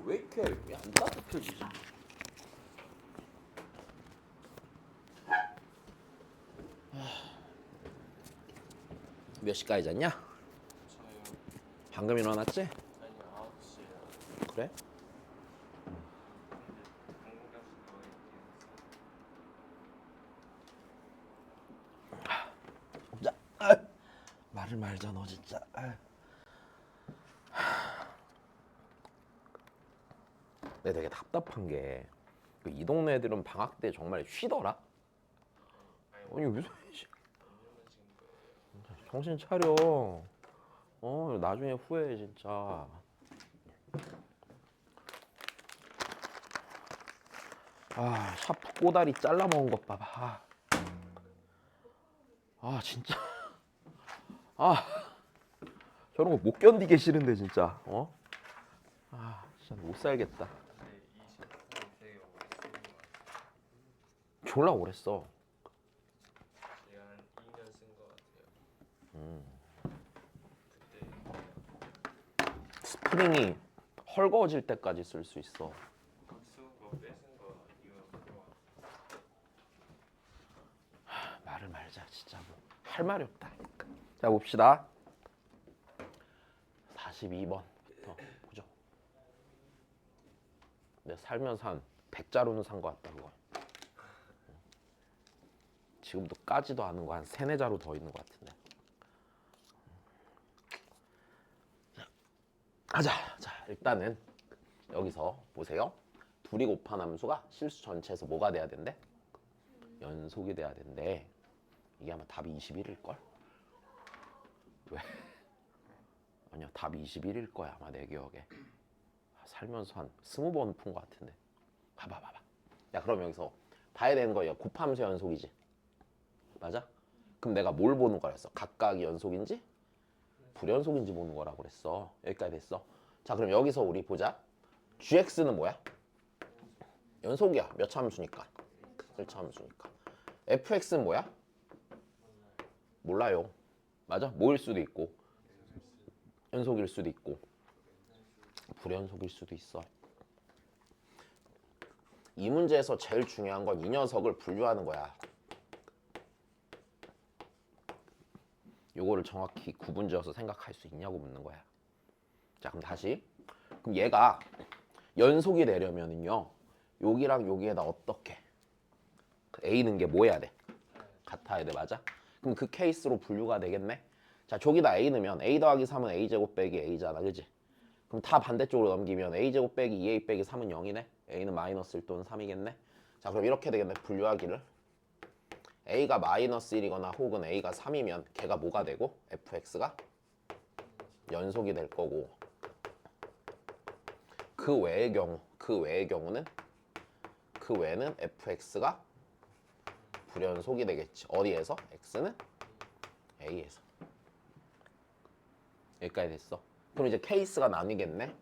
왜 이렇게 왜 안 따뜻해지지? 몇 시까지 잤냐? 저요. 방금 일어났지? 아니 9시에요. 그래? 당근같이 나와 있긴 자, 말을 말자 너 진짜. 근데 되게 답답한 게 이 동네 애들은 방학 때 정말 쉬더라. 아니 왜 정신 차려. 나중에 후회해 진짜. 샤프 꼬다리 잘라 먹은 것 봐봐. 진짜. 저런 거 못 견디게 싫은데 진짜. 진짜 못 살겠다. 한데 이 제품이 되게 오래 쓰는 것 같아요. 졸라 오래 써. 제가 한 2년 쓴 것 같아요. 그때 스프링이 헐거워질 때까지 쓸 수 있어. 쓰는 거 뺏은 거 이거 그거 말을 말자 진짜 뭐 할 말이 없다. 자 봅시다. 42번부터 보죠. 내가 살면서 한 100자루는 산 것 같다 그거. 지금도 까지도 않은 거 한 3, 4자루 더 있는 것 같은데. 가자. 자 일단은 여기서 보세요. 둘이 곱한 함수가 실수 전체에서 뭐가 돼야 된대? 연속이 돼야 된대. 이게 아마 답이 21일걸? 왜? 아니야 답이 21일 거야 아마 내 기억에. 살면서 한 20번 푼 것 같은데. 봐봐. 야 그럼 여기서 봐야 되는 거야. 곱함수 연속이지. 맞아? 그럼 내가 뭘 보는 거랬어? 각각이 연속인지 불연속인지 보는 거라고 그랬어. 여기까지 됐어. 자 그럼 여기서 우리 보자. gx는 뭐야? 연속이야. 몇 차 함수니까? 1차 함수니까. fx는 뭐야? 몰라요. 맞아? 뭐일 수도 있고 연속일 수도 있고 불연속일 수도 있어. 이 문제에서 제일 중요한 건 이 녀석을 분류하는 거야. 요거를 정확히 구분지어서 생각할 수 있냐고 묻는 거야. 자 그럼 다시. 그럼 얘가 연속이 되려면은요 여기랑 여기에다 어떻게 A는 게 뭐 해야 돼? 같아야 돼. 맞아? 그럼 그 케이스로 분류가 되겠네. 자 저기다 A 넣으면 A 더하기 3은 A제곱 빼기 A잖아. 그지? 그럼 다 반대쪽으로 넘기면 A제곱 빼기 2A 빼기 3은 0이네. A는 마이너스 1 또는 3이겠네. 자 그럼 이렇게 되겠네. 분류하기를. A가 마이너스 1이거나 혹은 A가 3이면 걔가 뭐가 되고 fx가 연속이 될 거고, 그 외의 경우는 그 외에는 fx가 불연속이 되겠지. 어디에서? x는 a에서. 여기까지 됐어. 그럼 이제 케이스가 나뉘겠네.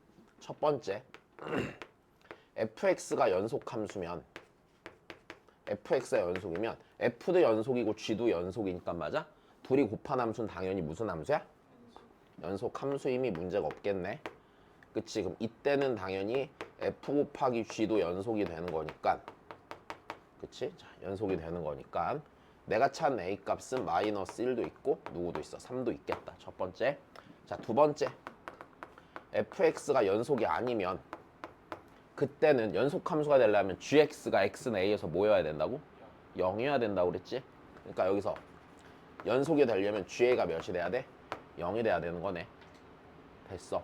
첫 번째 fx가 연속함수면 fx가 연속이면 f도 연속이고 g도 연속이니까 맞아? 둘이 곱한 함수는 당연히 무슨 함수야? 연속 함수임이 문제가 없겠네. 그치? 그럼 이때는 당연히 f 곱하기 g도 연속이 되는 거니까, 그치? 자, 연속이 되는 거니까 내가 찾은 a 값은 마이너스 1도 있고 누구도 있어? 3도 있겠다. 첫 번째. 자, 두 번째. fx가 연속이 아니면 그때는 연속 함수가 되려면 gx가 x는 a에서 뭐여야 된다고? 0이어야 된다고 그랬지? 그러니까 여기서 연속이 되려면 gA가 몇이 돼야 돼? 0이 돼야 되는 거네. 됐어.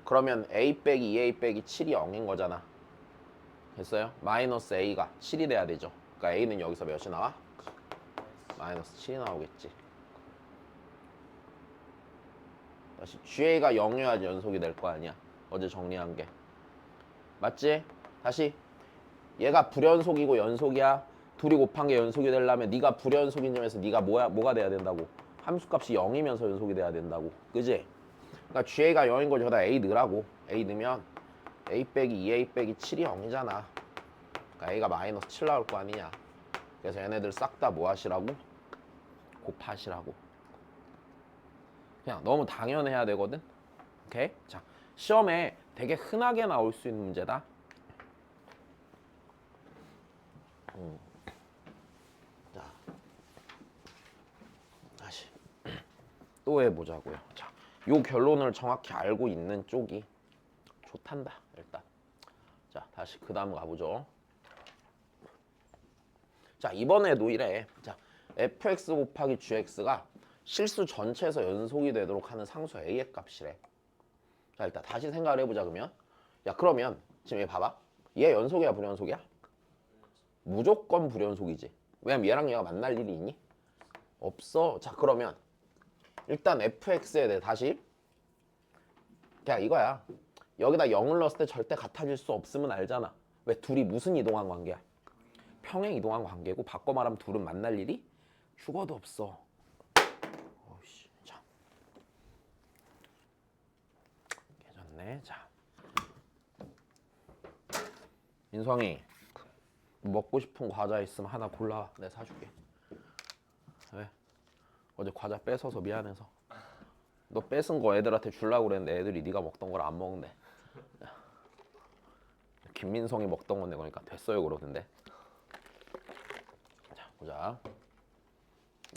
그러면 a 빼기 2a 빼기 7이 0인 거잖아. 됐어요? 마이너스 a가 7이 돼야 되죠. 그러니까 a는 여기서 몇이 나와? 마이너스 7이 나오겠지. 다시 gA가 0이어야지 연속이 될 거 아니야. 어제 정리한 게. 맞지? 다시. 얘가 불연속이고 연속이야. 둘이 곱한 게 연속이 되려면 네가 불연속인 점에서 네가 뭐가 돼야 된다고? 함수값이 0이면서 연속이 돼야 된다고. 그지? 그러니까 gA가 0인 걸 저기다 a 넣으라고. a 넣으면 a 빼기 2a 빼기 7이 0이잖아. 그러니까 a가 마이너스 7 나올 거 아니냐. 그래서 얘네들 싹 다 뭐 하시라고? 곱하시라고. 그냥 너무 당연해야 되거든. 오케이? 자, 시험에 되게 흔하게 나올 수 있는 문제다. 자, 다시 또 해보자고요. 자, 요 결론을 정확히 알고 있는 쪽이 좋단다. 일단 자, 다시 그 다음 가보죠. 자, 이번에도 이래. 자, fx 곱하기 gx가 실수 전체에서 연속이 되도록 하는 상수 a의 값이래. 자, 일단 다시 생각을 해보자. 그러면 야, 그러면 지금 얘 봐봐. 얘 연속이야 불연속이야? 무조건 불연속이지. 왜냐면 얘랑 얘가 만날 일이 있니? 없어. 자, 그러면 일단 fx에 대해 다시 그냥 이거야. 여기다 0을 넣었을 때 절대 같아질 수 없음은 알잖아. 왜? 둘이 무슨 이동한 관계야? 평행 이동한 관계고, 바꿔 말하면 둘은 만날 일이 죽어도 없어. 어이씨, 자, 괜찮네. 자, 민성이 먹고 싶은 과자 있으면 하나 골라. 내가 사줄게. 왜? 어제 과자 뺏어서 미안해서. 너 뺏은 거 애들한테 주려고 그랬는데 애들이 네가 먹던 걸 안 먹는데. 김민성이 먹던 건데 그러니까 됐어요 그러던데. 자, 보자.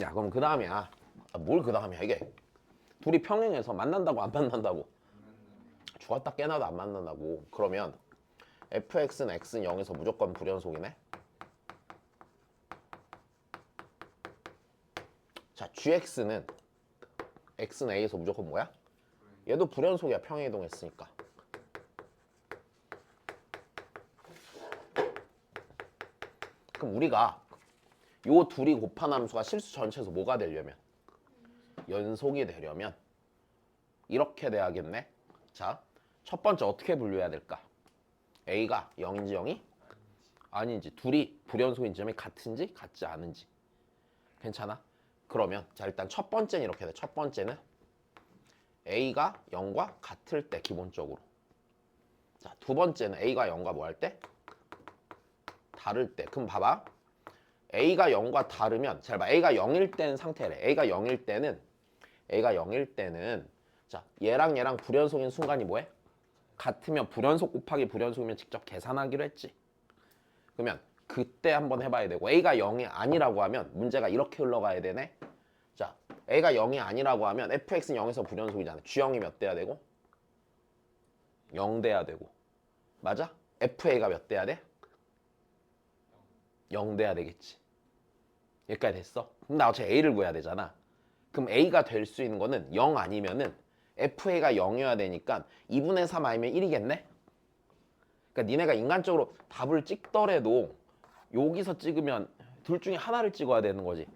야, 그럼 그 다음이야. 뭘 그 다음이야 이게? 둘이 평행해서 만난다고 안 만난다고? 죽었다 깨나도 안 만난다고. 그러면 fx는 x는 0에서 무조건 불연속이네. 자, gx는 x는 a에서 무조건 뭐야? 얘도 불연속이야. 평행 이동했으니까. 그럼 우리가 요 둘이 곱한 함수가 실수 전체에서 뭐가 되려면, 연속이 되려면 이렇게 돼야겠네. 자, 첫 번째 어떻게 분류해야 될까? a가 0인지 0이 아닌지, 둘이 불연속인 점이 같은지 같지 않은지. 괜찮아? 그러면 자, 일단 첫 번째는 이렇게 돼. 첫 번째는 a가 0과 같을 때 기본적으로. 자, 두 번째는 a가 0과 뭐 할 때? 다를 때. 그럼 봐봐. a가 0과 다르면 잘 봐. a가 0일 때는 상태래. a가 0일 때는 자, 얘랑 얘랑 불연속인 순간이 뭐해? 같으면 불연속 곱하기 불연속이면 직접 계산하기로 했지. 그러면 그때 한번 해봐야 되고, a가 0이 아니라고 하면 문제가 이렇게 흘러가야 되네. 자, a가 0이 아니라고 하면 fx는 0에서 불연속이잖아. g0이 몇 돼야 되고? 0 돼야 되고. 맞아? fa가 몇 돼야 돼? 0 돼야 되겠지. 여기까지 됐어? 그럼 나 어차피 a를 구해야 되잖아. 그럼 a가 될 수 있는 거는 0 아니면은 fa가 0이어야 되니까 2분의 3 아니면 1이겠네? 그러니까 니네가 인간적으로 답을 찍더라도 여기서 찍으면 둘 중에 하나를 찍어야 되는 거지.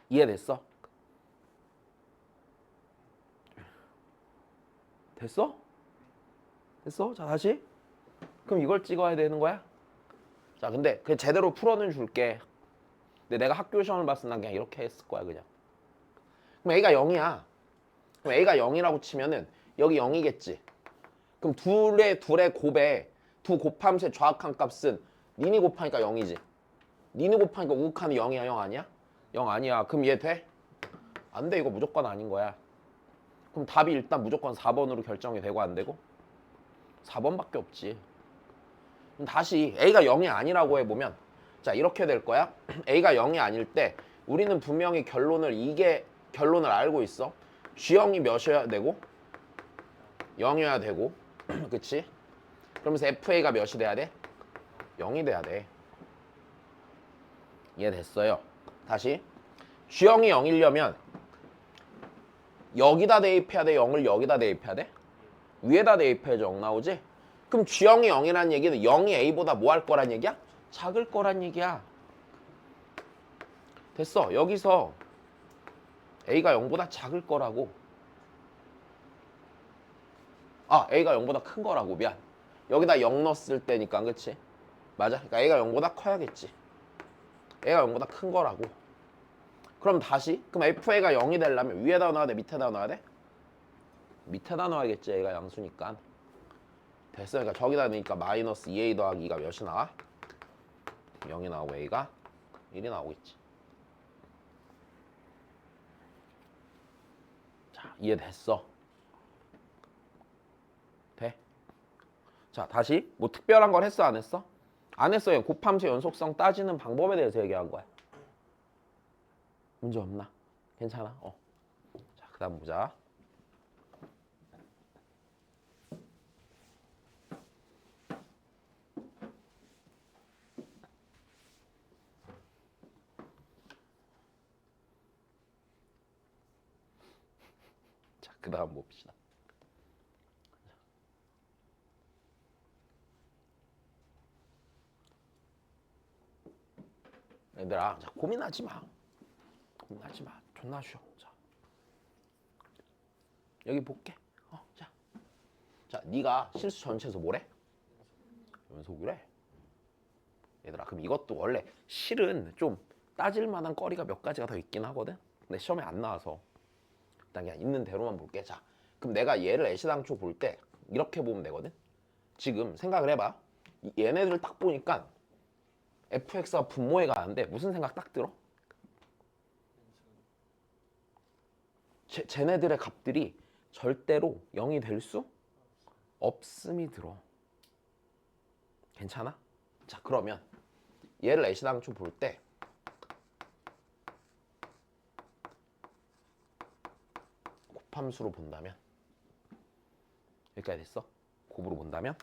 이해됐어? 됐어? 됐어? 자, 다시. 그럼 이걸 찍어야 되는 거야? 자, 근데 그 제대로 풀어는 줄게. 근데 내가 학교 시험을 봤을 때 난 그냥 이렇게 했을 거야, 그냥. 그럼 a가 0이야. 그럼 a가 0이라고 치면은 여기 0이겠지. 그럼 둘의 곱에 두 곱함수의 정확한 값은 니니 곱하니까 0이지. 니니 곱하니까 우극하는 0이야, 0 아니야? 0 아니야. 그럼 얘 돼? 안 돼. 이거 무조건 아닌 거야. 그럼 답이 일단 무조건 4번으로 결정이 되고 안 되고? 4번밖에 없지. 그럼 다시 a가 0이 아니라고 해보면, 자, 이렇게 될 거야. a가 0이 아닐 때 우리는 분명히 결론을 알고 있어. G형이 몇이어야 되고 0이어야 되고 그치? 그러면서 FA가 몇이 돼야 돼? 0이 돼야 돼. 이해됐어요? 다시 G형이 0이려면 여기다 대입해야 돼? 0을 여기다 대입해야 돼? 위에다 대입해야지 0 나오지? 그럼 G형이 0이라는 얘기는 0이 A보다 뭐 할 거란 얘기야? 작을 거란 얘기야. 됐어. 여기서 A가 0보다 작을 거라고. A가 0보다 큰 거라고. 미안. 여기다 0 넣었을 때니까, 그치? 맞아. 그러니까 A가 0보다 커야겠지. A가 0보다 큰 거라고. 그럼 다시, 그럼 FA가 0이 되려면 위에다 넣어야 돼? 밑에다 넣어야 돼? 밑에다 넣어야겠지. A가 양수니까. 됐어. 그러니까 저기다 넣으니까 마이너스 2A 더하기 2가 몇이 나와? 0이 나오고 A가 1이 나오겠지. 자, 이해됐어? 돼? 자, 다시 뭐 특별한 걸 했어 안 했어? 안 했어요. 곱함수 연속성 따지는 방법에 대해서 얘기한 거야. 문제 없나? 괜찮아? 자, 그다음 보자. 자, 그다음 봅시다. 얘들아, 자, 고민하지 마. 고민하지 마. 존나 쉬워. 자, 여기 볼게. 자, 자, 네가 실수 전체에서 뭐래? 연속이래. 얘들아, 그럼 이것도 원래 실은 좀 따질 만한 거리가 몇 가지가 더 있긴 하거든. 근데 시험에 안 나와서 일단 그냥 있는 대로만 볼게. 자, 그럼 내가 얘를 애시당초 볼 때 이렇게 보면 되거든. 지금 생각을 해봐. 얘네들을 딱 보니까 fx가 분모에 가는데 무슨 생각 딱 들어? 쟤네들의 값들이 절대로 0이 될 수 없음이 들어. 괜찮아? 자, 그러면 얘를 애시당초 볼 때 곱함수로 본다면 여기까지 됐어? 곱으로 본다면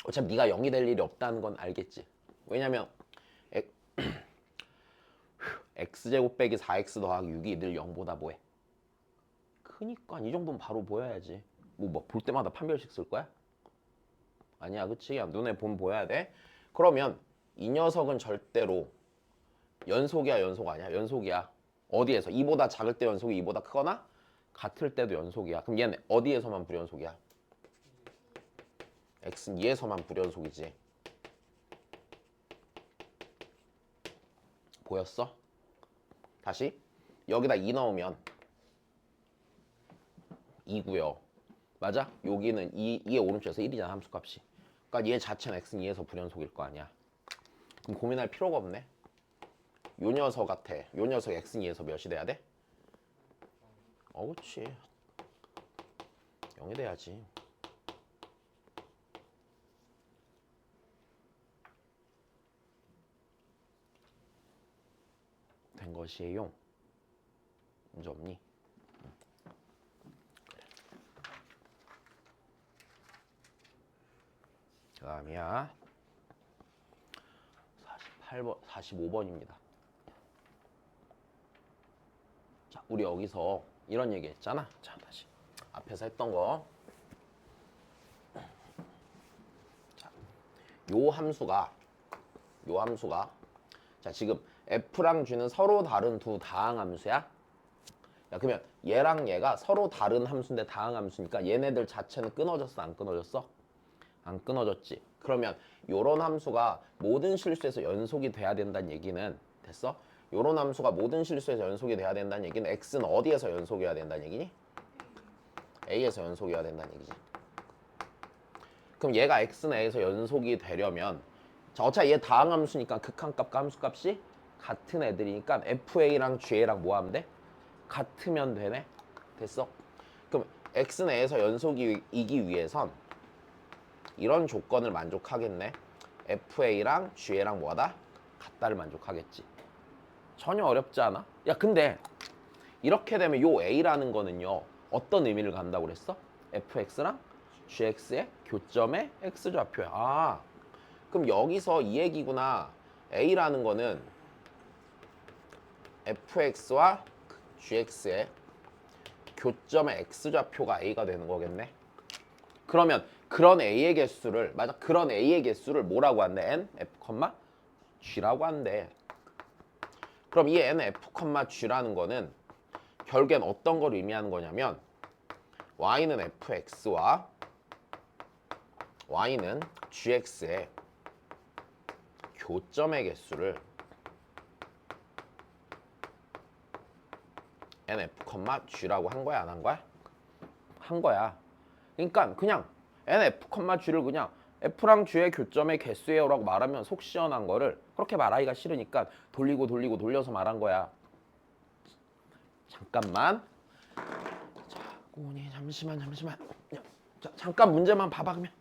어차피 네가 0이 될 일이 없다는 건 알겠지? 왜냐면 x제곱 빼기 4x 더하기 6이 늘 0보다 뭐해? 크니까 이 정도는 바로 보여야지. 뭐 볼 때마다 판별식 쓸 거야? 아니야, 그치? 야, 눈에 보면 보여야 돼. 그러면 이 녀석은 절대로 연속이야, 연속 아니야? 연속이야. 어디에서? 2보다 작을 때 연속이 2보다 크거나 같을 때도 연속이야. 그럼 얘는 어디에서만 불연속이야? x는 2에서만 불연속이지. 보였어? 다시 여기다 2 넣으면 2고요. 맞아? 여기는 2의 오른쪽에서 1이잖아, 함수값이. 그러니까 얘 자체는 x는 2에서 불연속일 거 아니야. 그럼 고민할 필요가 없네. 요 녀석 같아. 요 녀석 x는 2에서 몇이 돼야 돼? 그렇지. 0이 돼야지. 된 것이에요. 문제 없니? 그래. 그 다음이야 48번, 45번입니다. 자, 우리 여기서 이런 얘기 했잖아. 자, 다시 앞에서 했던 거. 자, 요 함수가 자, 지금 f랑 g는 서로 다른 두 다항함수야. 야, 그러면 얘랑 얘가 서로 다른 함수인데 다항함수니까 얘네들 자체는 끊어졌어, 안 끊어졌어? 안 끊어졌지. 그러면 요런 함수가 모든 실수에서 연속이 돼야 된다는 얘기는 됐어? 요런 함수가 모든 실수에서 연속이 돼야 된다는 얘기는 x는 어디에서 연속이어야 된다는 얘기니? a에서 연속이어야 된다는 얘기지. 그럼 얘가 x는 a에서 연속이 되려면 자, 어차피 얘 다항함수니까 극한값과 함수값이 같은 애들이니까 fa랑 ga랑 뭐 하면 돼? 같으면 되네? 됐어? 그럼 x는 a에서 연속이기 위해선 이런 조건을 만족하겠네. fa랑 ga랑 뭐하다? 같다를 만족하겠지. 전혀 어렵지 않아? 야, 근데 이렇게 되면 요 a라는 거는요 어떤 의미를 갖는다고 그랬어? fx랑 gx의 교점의 x좌표야. 아, 그럼 여기서 이 얘기구나. a라는 거는 fx와 gx의 교점의 x좌표가 a가 되는 거겠네. 그러면 그런 a의 개수를 맞아? 그런 a의 개수를 뭐라고 한대? n, f, g라고 한대. 그럼 이 n, f, g라는 거는 결국엔 어떤 걸 의미하는 거냐면 y는 fx와 y는 gx의 교점의 개수를 nf, g라고 한 거야, 안 한 거야? 한 거야. 그러니까 그냥 nf, g를 그냥 f랑 g의 교점의 개수예요 라고 말하면 속 시원한 거를 그렇게 말하기가 싫으니까 돌리고 돌려서 말한 거야. 잠깐만. 자, 꼬니 잠시만. 자, 잠깐 문제만 봐봐 그러면.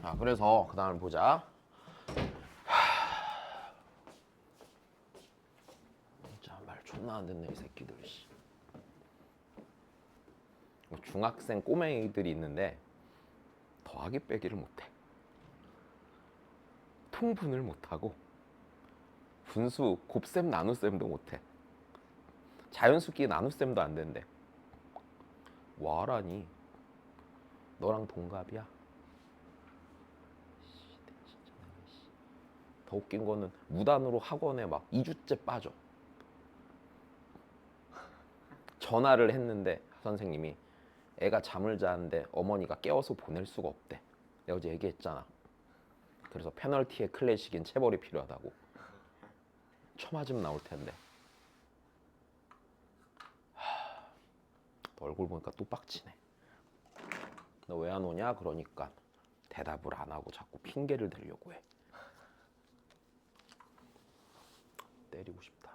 자, 그래서 그 다음을 보자. 자, 말 존나 안 듣네 이 새끼들. 씨. 중학생 꼬맹이들이 있는데 더하기 빼기를 못해. 통분을 못하고 분수 곱셈 나눗셈도 못해. 자연수기 나눗셈도 안 된대. 와라니. 너랑 동갑이야. 더 웃긴 거는 무단으로 학원에 막 2주째 빠져. 전화를 했는데 선생님이 애가 잠을 자는데 어머니가 깨워서 보낼 수가 없대. 내가 어제 얘기했잖아. 그래서 페널티의 클래식인 체벌이 필요하다고. 쳐맞으면 나올 텐데. 얼굴 보니까 또 빡치네. 너 왜 안 오냐? 그러니까 대답을 안 하고 자꾸 핑계를 대려고 해. 때리고 싶다.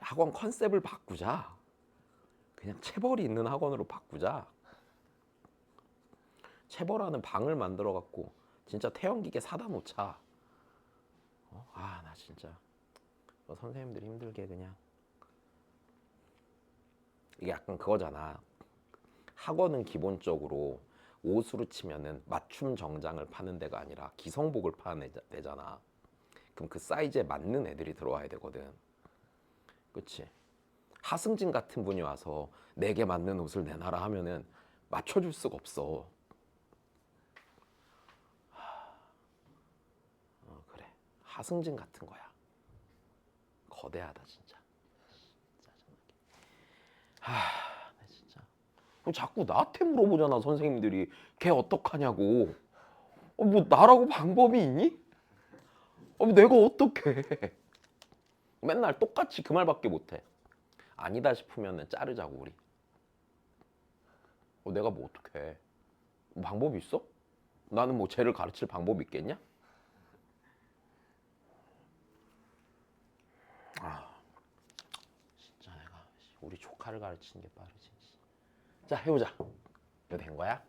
학원 컨셉을 바꾸자. 그냥 체벌이 있는 학원으로 바꾸자. 체벌하는 방을 만들어 갖고 진짜 태연기계 사다 놓자. 아, 나 진짜 선생님들 힘들게 그냥. 이게 약간 그거잖아. 학원은 기본적으로 옷으로 치면은 맞춤 정장을 파는 데가 아니라 기성복을 파는 데잖아. 그럼 그 사이즈에 맞는 애들이 들어와야 되거든. 그치? 하승진 같은 분이 와서 내게 맞는 옷을 내놔라 하면은 맞춰줄 수가 없어. 그래. 하승진 같은 거야. 거대하다 진짜. 짜증나게. 나 진짜. 자꾸 나한테 물어보잖아 선생님들이. 걔 어떡하냐고. 뭐 나라고 방법이 있니? 뭐 내가 어떡해. 맨날 똑같이 그 말밖에 못해. 아니다 싶으면 자르자고 우리. 내가 뭐 어떡해. 방법이 있어? 나는 뭐 쟤를 가르칠 방법이 있겠냐? 진짜 내가 우리 조카를 가르치는 게 빠르지. 자, 해보자. 이거 된 거야?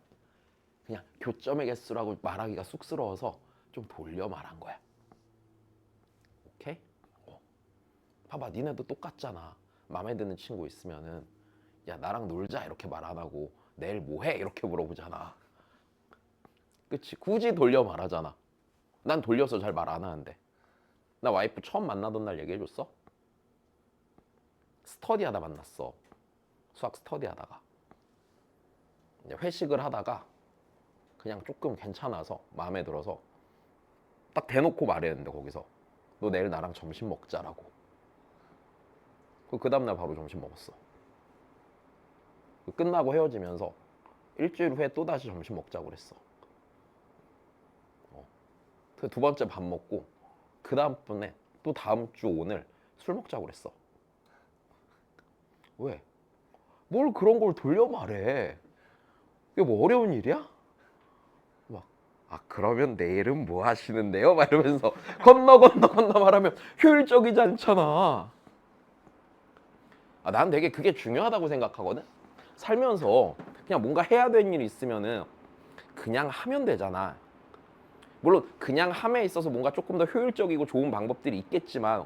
그냥 교점의 개수라고 말하기가 쑥스러워서 좀 돌려 말한 거야. 오케이? 봐봐, 니네도 똑같잖아. 마음에 드는 친구 있으면은 야, 나랑 놀자 이렇게 말 안 하고 내일 뭐 해? 이렇게 물어보잖아. 그치? 굳이 돌려 말하잖아. 난 돌려서 잘 말 안 하는데. 나 와이프 처음 만나던 날 얘기해줬어? 스터디 하다 만났어. 수학 스터디 하다가. 이제 회식을 하다가 그냥 조금 괜찮아서 마음에 들어서 딱 대놓고 말했는데 거기서 너 내일 나랑 점심 먹자라고. 그 다음날 바로 점심 먹었어. 끝나고 헤어지면서 일주일 후에 또다시 점심 먹자고 그랬어. 그 두 번째 밥 먹고 그 다음번에 또 다음 주 오늘 술 먹자고 그랬어. 왜? 뭘 그런 걸 돌려 말해. 이게 뭐 어려운 일이야? 막, 그러면 내일은 뭐 하시는데요? 막 이러면서 건너 말하면 효율적이지 않잖아. 난 되게 그게 중요하다고 생각하거든. 살면서 그냥 뭔가 해야 되는 일이 있으면은 그냥 하면 되잖아. 물론 그냥 함에 있어서 뭔가 조금 더 효율적이고 좋은 방법들이 있겠지만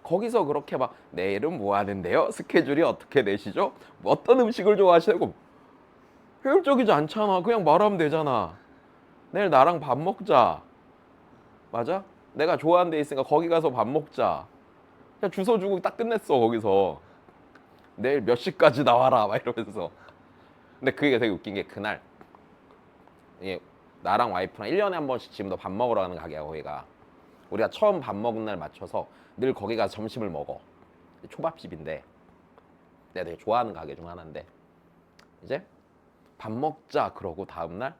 거기서 그렇게 막 내일은 뭐 하는데요? 스케줄이 어떻게 되시죠? 뭐 어떤 음식을 좋아하시고 효율적이지 않잖아. 그냥 말하면 되잖아. 내일 나랑 밥 먹자. 맞아? 내가 좋아하는 데 있으니까 거기 가서 밥 먹자. 그냥 주소 주고 딱 끝냈어 거기서. 내일 몇 시까지 나와라 막 이러면서. 근데 그게 되게 웃긴 게 그날 이게 나랑 와이프랑 1년에 한 번씩 지금도 밥 먹으러 가는 가게야 거기가. 우리가 처음 밥 먹은 날 맞춰서 늘 거기 가서 점심을 먹어. 초밥집인데 내가 되게 좋아하는 가게 중 하나인데 이제 밥 먹자 그러고 다음날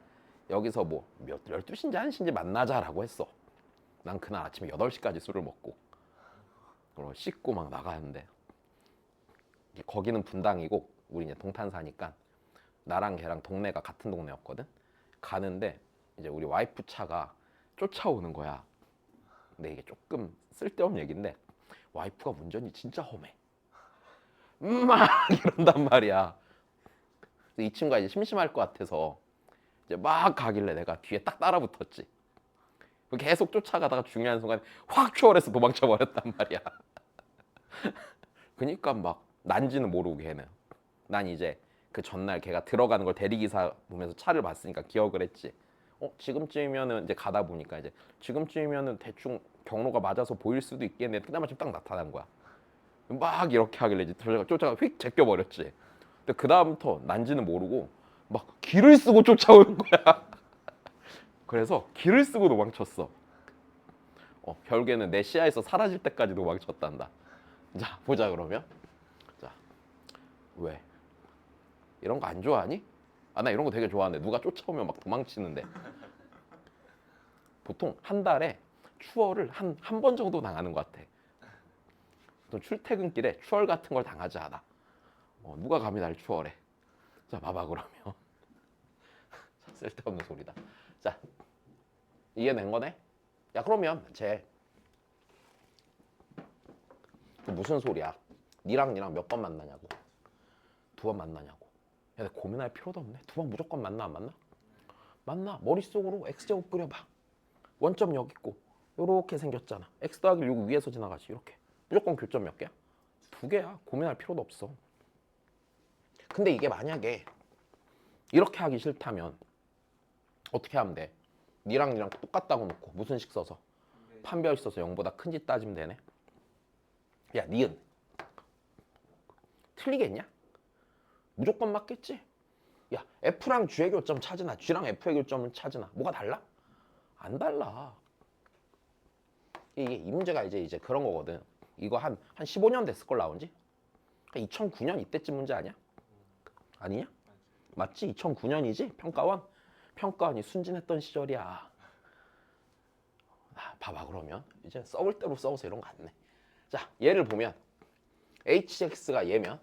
여기서 뭐 12시인지 1시인지 만나자라고 했어. 난 그날 아침에 8시까지 술을 먹고 그리고 씻고 막 나가는데 거기는 분당이고 우리 이제 동탄 사니까 나랑 걔랑 동네가 같은 동네였거든. 가는데 이제 우리 와이프 차가 쫓아오는 거야. 근데 이게 조금 쓸데없는 얘기인데 와이프가 운전이 진짜 험해. 막 이런단 말이야. 이 친구가 이제 심심할 것 같아서 이제 막 가길래 내가 뒤에 딱 따라붙었지. 계속 쫓아가다가 중요한 순간 확 추월해서 도망쳐 버렸단 말이야. 그니까 막 난지는 모르고 걔는. 난 이제 그 전날 걔가 들어가는 걸 대리기사 보면서 차를 봤으니까 기억을 했지. 지금쯤이면은 이제 가다 보니까 이제 지금쯤이면은 대충 경로가 맞아서 보일 수도 있겠네. 그다음에 딱 나타난 거야. 막 이렇게 하길래 이제 쫓아가 휙 제껴버렸지. 근데 그 다음부터 난지는 모르고 막 길을 쓰고 쫓아오는 거야. 그래서 길을 쓰고 도망쳤어. 결국에는 내 시야에서 사라질 때까지 도망쳤단다. 자, 보자 그러면. 자, 왜? 이런 거 안 좋아하니? 나 이런 거 되게 좋아하는데 누가 쫓아오면 막 도망치는데. 보통 한 달에 추월을 한 번 정도 당하는 것 같아. 또 출퇴근길에 추월 같은 걸 당하지 않아. 누가 감히 날 추월해. 자 봐봐 그러면. 자, 쓸데없는 소리다. 자 이해된 거네? 야 그러면 쟤 그 무슨 소리야? 니랑 몇 번 만나냐고. 2번 만나냐고. 야 내가 고민할 필요도 없네. 2번 무조건 만나 안 만나? 만나. 머릿속으로 x제곱 그려봐. 원점 여기 있고 요렇게 생겼잖아. x 더하기 6 위에서 지나가지. 이렇게. 무조건 교점 몇 개야? 2개야. 고민할 필요도 없어. 근데 이게 만약에 이렇게 하기 싫다면 어떻게 하면 돼? 니랑 똑같다고 놓고 무슨 식 써서? 판별 있어서 0보다 큰지 따지면 되네. 야 니은 틀리겠냐? 무조건 맞겠지? 야 F랑 G의 교점 찾으나 G랑 F의 교점은 찾으나 뭐가 달라? 안 달라. 이게 이 문제가 이제 그런 거거든. 이거 한 15년 됐을 걸 나온 지? 2009년 이때쯤 문제 아니야? 아니냐? 맞지? 2009년이지? 평가원이 순진했던 시절이야. 봐봐 그러면 이제 썩을 대로 썩어서 이런 거 안 내. 자 얘를 보면 hx가 얘면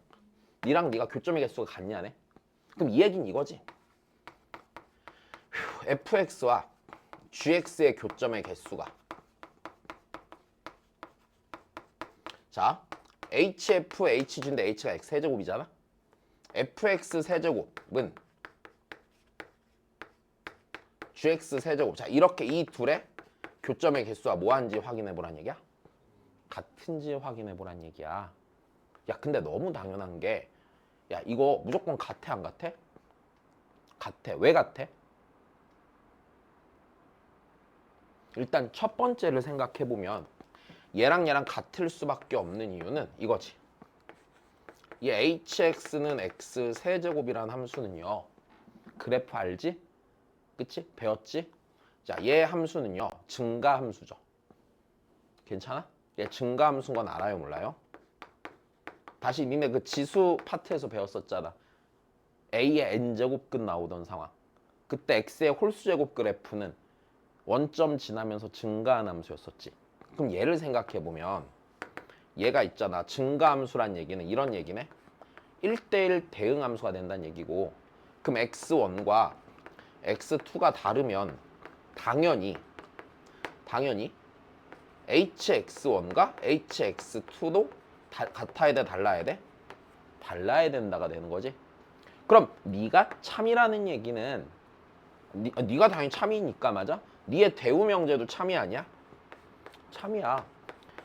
니랑 니가 교점의 개수가 같냐네. 그럼 이 얘기는 이거지. fx와 gx의 교점의 개수가 자 hf, hg인데 h가 x 세제곱이잖아. fx 세제곱은 gx 세제곱. 자 이렇게 이 둘의 교점의 개수가 뭐한지 확인해 보란 얘기야? 같은지 확인해 보란 얘기야. 야 근데 너무 당연한 게 야 이거 무조건 같아 안 같아? 같아. 왜 같아? 일단 첫 번째를 생각해 보면 얘랑 같을 수밖에 없는 이유는 이거지. 이 hx는 x 세제곱이라는 함수는요. 그래프 알지? 그치? 배웠지? 자, 얘 함수는요. 증가 함수죠. 괜찮아? 얘 증가 함수인 건 알아요, 몰라요? 다시 니네 그 지수 파트에서 배웠었잖아. a의 n제곱끝 나오던 상황. 그때 x의 홀수제곱 그래프는 원점 지나면서 증가한 함수였었지. 그럼 얘를 생각해 보면 얘가 있잖아. 증가 함수란 얘기는 이런 얘기네. 1대1 대응 함수가 된다는 얘기고, 그럼 x1과 x2가 다르면 당연히 hx1과 hx2도 같아야 돼, 달라야 돼? 달라야 된다가 되는 거지. 그럼 네가 참이라는 얘기는 네가 당연히 참이니까 맞아? 네의 대우 명제도 참이 아니야? 참이야.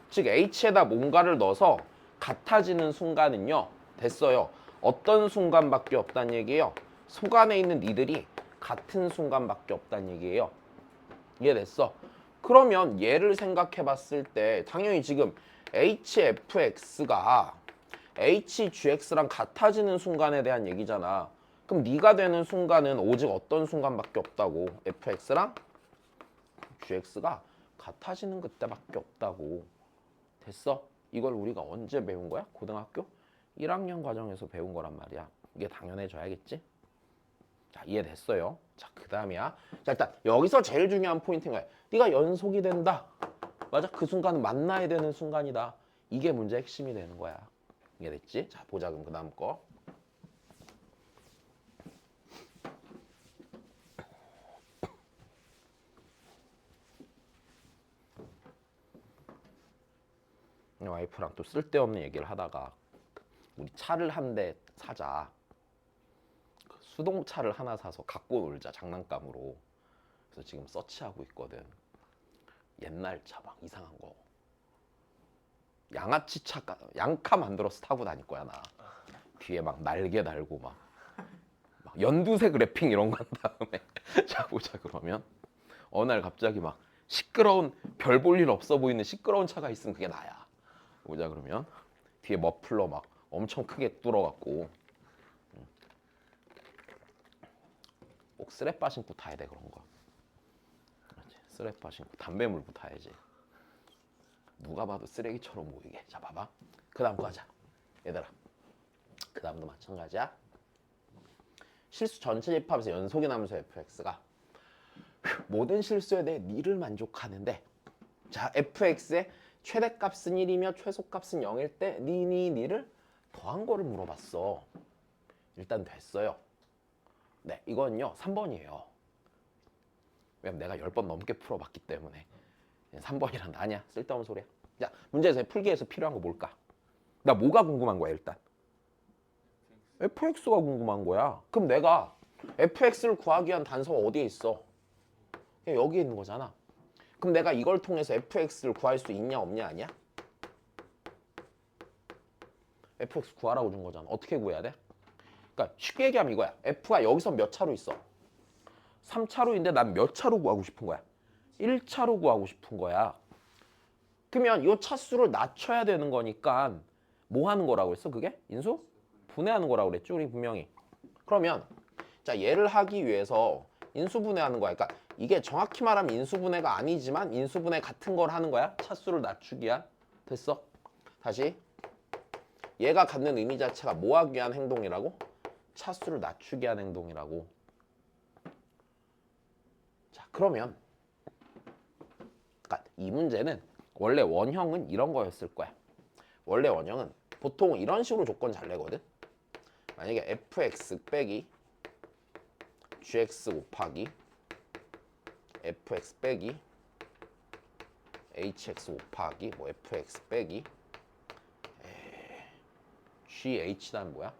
즉 h에다 뭔가를 넣어서 같아지는 순간은요. 됐어요. 어떤 순간밖에 없다는 얘기예요. 속 안에 있는 니들이 같은 순간밖에 없다는 얘기예요. 이해됐어? 그러면 얘를 생각해 봤을 때 당연히 지금 hfx가 hgx랑 같아지는 순간에 대한 얘기잖아. 그럼 네가 되는 순간은 오직 어떤 순간밖에 없다고. fx랑 gx가 같아지는 그때밖에 없다고. 됐어? 이걸 우리가 언제 배운 거야? 고등학교 1학년 과정에서 배운 거란 말이야. 이게 당연해져야겠지? 자, 이해됐어요? 자, 그 다음이야. 자, 일단 여기서 제일 중요한 포인트인 거야. 네가 연속이 된다. 맞아? 그 순간은 만나야 되는 순간이다. 이게 문제 핵심이 되는 거야. 이해됐지? 자, 보자 그럼 그 다음 거. 와이프랑 또 쓸데없는 얘기를 하다가 우리 차를 한 대 사자. 수동차를 하나 사서 갖고 놀자 장난감으로. 그래서 지금 서치하고 있거든. 옛날 차 막 이상한 거. 양아치 차, 양카 만들어서 타고 다닐 거야 나. 뒤에 막 날개 달고 막 연두색 래핑 이런 거 한 다음에 자 보자 그러면 어느 날 갑자기 막 시끄러운 별 볼 일 없어 보이는 시끄러운 차가 있으면 그게 나야. 보자 그러면 뒤에 머플러 막 엄청 크게 뚫어갖고 꼭 쓰레빠 신고 타야 돼 그런 거. 그렇지. 쓰레빠 신고 담배 물고 타야지. 누가 봐도 쓰레기처럼 보이게. 자 봐봐. 그 다음 거 하자. 얘들아. 그 다음도 마찬가지야. 실수 전체 집합에서 연속이 나면서 fx가 모든 실수에 대해 니를 만족하는데 자 fx의 최대값은 1이며 최소값은 0일 때 니를 더한 거를 물어봤어. 일단 됐어요. 네, 이건요 3번이에요. 왜냐면 내가 10번 넘게 풀어봤기 때문에 3번이란 아니야. 쓸데없는 소리야. 자, 문제에서 풀기에서 필요한 거 뭘까? 나 뭐가 궁금한 거야 일단? fx가 궁금한 거야. 그럼 내가 fx를 구하기 위한 단서가 어디에 있어? 그냥 여기에 있는 거잖아. 그럼 내가 이걸 통해서 fx를 구할 수 있냐 없냐 아니야? fx 구하라고 준 거잖아. 어떻게 구해야 돼? 그러니까 쉽게 얘기하면 이거야. f가 여기서 몇 차로 있어? 3차로인데 난 몇 차로 구하고 싶은 거야? 1차로 구하고 싶은 거야. 그러면 이 차수를 낮춰야 되는 거니까 뭐 하는 거라고 했어? 그게? 인수? 분해하는 거라고 그랬죠? 우리 분명히. 그러면 자 얘를 하기 위해서 인수분해하는 거야. 그러니까 이게 정확히 말하면 인수분해가 아니지만 인수분해 같은 걸 하는 거야. 차수를 낮추기 위한. 됐어? 다시. 얘가 갖는 의미 자체가 뭐 하기 위한 행동이라고? 차수를 낮추기 위한 행동이라고. 자 그러면 그러니까 이 문제는 원래 원형은 이런 거였을 거야. 원래 원형은 보통 이런 식으로 조건 잘 내거든. 만약에 fx 빼기 gx 곱하기 fx 빼기 hx 곱하기 뭐 fx 빼기 gh-는 뭐야?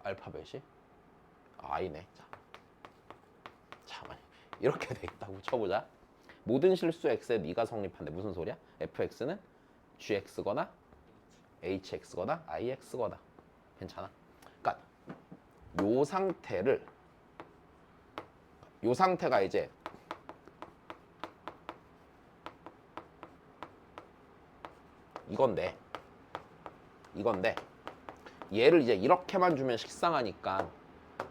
알파벳이? i네. 자, 이렇게 돼 있다고 쳐보자. 모든 실수 x에 네가 성립한데 무슨 소리야? fx는 gx거나 hx거나 ix거나 괜찮아. 그러니까 요 상태가 이제 이건데 얘를 이제 이렇게만 주면 식상하니까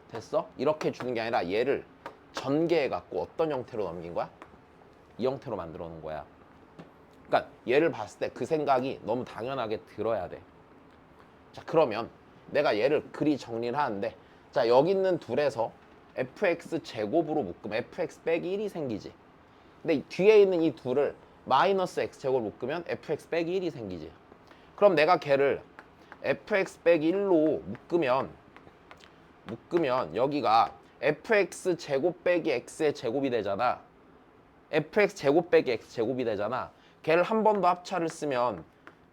됐어? 이렇게 주는 게 아니라 얘를 전개해 갖고 어떤 형태로 넘긴 거야? 이 형태로 만들어 놓은 거야. 그러니까 얘를 봤을 때 그 생각이 너무 당연하게 들어야 돼. 자 그러면 내가 얘를 그리 정리를 하는데 자 여기 있는 둘에서 fx 제곱으로 묶으면 fx 빼기 1이 생기지. 근데 이 뒤에 있는 이 둘을 마이너스 x 제곱으로 묶으면 fx 빼기 1이 생기지. 그럼 내가 걔를 fx 빼기 1로 묶으면 여기가 fx 제곱 빼기 x의 제곱이 되잖아. fx 제곱 빼기 x 제곱이 되잖아. 걔를 한 번 더 합차를 쓰면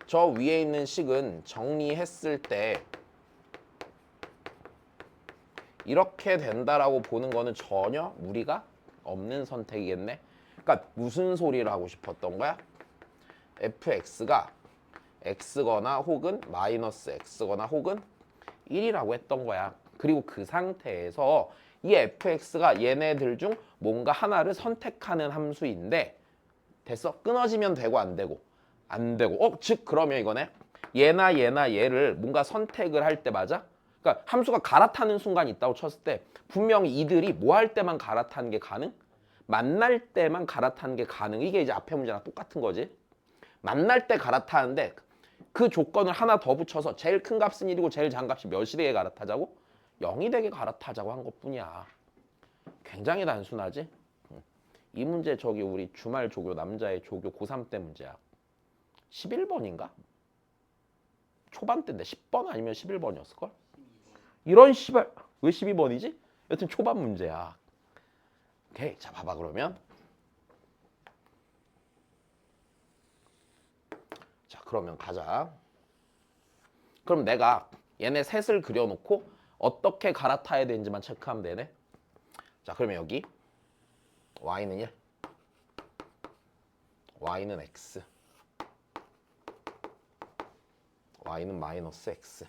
저 위에 있는 식은 정리했을 때 이렇게 된다라고 보는 거는 전혀 무리가 없는 선택이겠네. 그러니까 무슨 소리를 하고 싶었던 거야? fx가 x거나 혹은 마이너스 x거나 혹은 1이라고 했던 거야. 그리고 그 상태에서 이 fx가 얘네들 중 뭔가 하나를 선택하는 함수인데 됐어? 끊어지면 되고 안 되고? 안 되고. 즉 그러면 이거네. 얘나 얘를 뭔가 선택을 할 때 맞아? 그러니까 함수가 갈아타는 순간이 있다고 쳤을 때 분명히 이들이 뭐 할 때만 갈아타는 게 가능? 만날 때만 갈아타는 게 가능. 이게 이제 앞에 문제랑 똑같은 거지. 만날 때 갈아타는데 그 조건을 하나 더 붙여서 제일 큰 값은 1이고 제일 작은 값이 몇이 되게 갈아타자고? 0이 되게 갈아타자고 한 것뿐이야. 굉장히 단순하지? 이 문제 저기 우리 주말 조교 남자의 조교 고3 때 문제야. 11번인가? 초반 때인데 10번 아니면 11번이었을걸? 이런 씨발 왜 12번이지? 여튼 초반 문제야. 오케이 자 봐봐 그러면 자 그러면 가자. 그럼 내가 얘네 셋을 그려놓고 어떻게 갈아타야 되는지만 체크하면 되네. 자 그러면 여기 y는 1 y는 x y는 마이너스 x.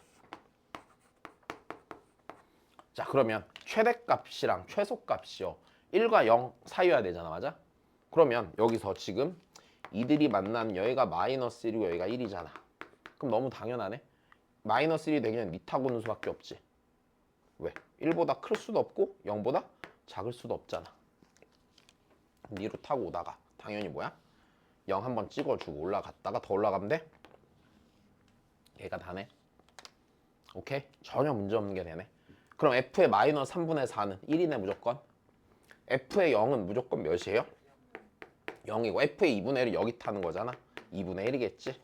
자 그러면 최대값이랑 최소값이요 1과 0 사이여야 되잖아. 맞아? 그러면 여기서 지금 이들이 만나는 여기가 마이너스 1이고 여기가 1이잖아. 그럼 너무 당연하네. 마이너스 1이 되기는 니 타고 오는 수밖에 없지. 왜? 1보다 클 수도 없고 0보다 작을 수도 없잖아. 니로 타고 오다가 당연히 뭐야? 0 한번 찍어주고 올라갔다가 더 올라가면 돼? 얘가 다네. 오케이? 전혀 문제 없는 게 되네. 그럼 f의 마이너스 3분의 4는 1이네 무조건. f의 0은 무조건 몇이에요? 0이고 f의 2분의 1이 여기 타는 거잖아. 2분의 1이겠지.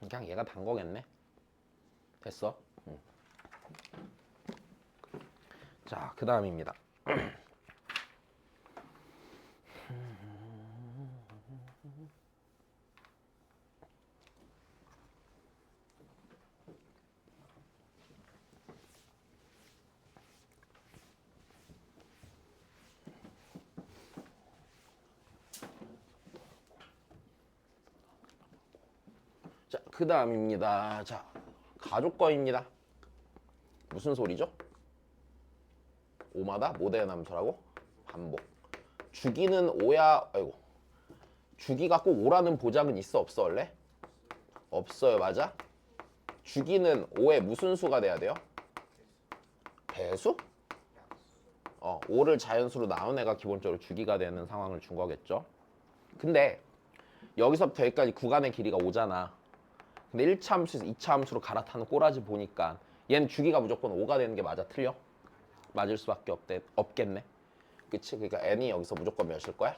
그냥 얘가 단 거겠네. 됐어. 자, 그 다음입니다. 자, 그 다음입니다. 자, 가족거입니다. 무슨 소리죠? 5마다 모대의 함수라고? 반복. 주기는 5야, 아이고. 주기가 꼭 5라는 보장은 있어, 없어, 원래? 없어요, 맞아? 주기는 5의 무슨 수가 돼야 돼요? 배수? 5를 자연수로 나눈 애가 기본적으로 주기가 되는 상황을 준 거겠죠. 근데 여기서부터 여기까지 구간의 길이가 5잖아. 근데 1차 함수에서 2차 함수로 갈아타는 꼬라지 보니까 얘는 주기가 무조건 5가 되는 게 맞아? 틀려? 맞을 수밖에 없겠네. 그치? 그러니까 n이 여기서 무조건 몇일 거야?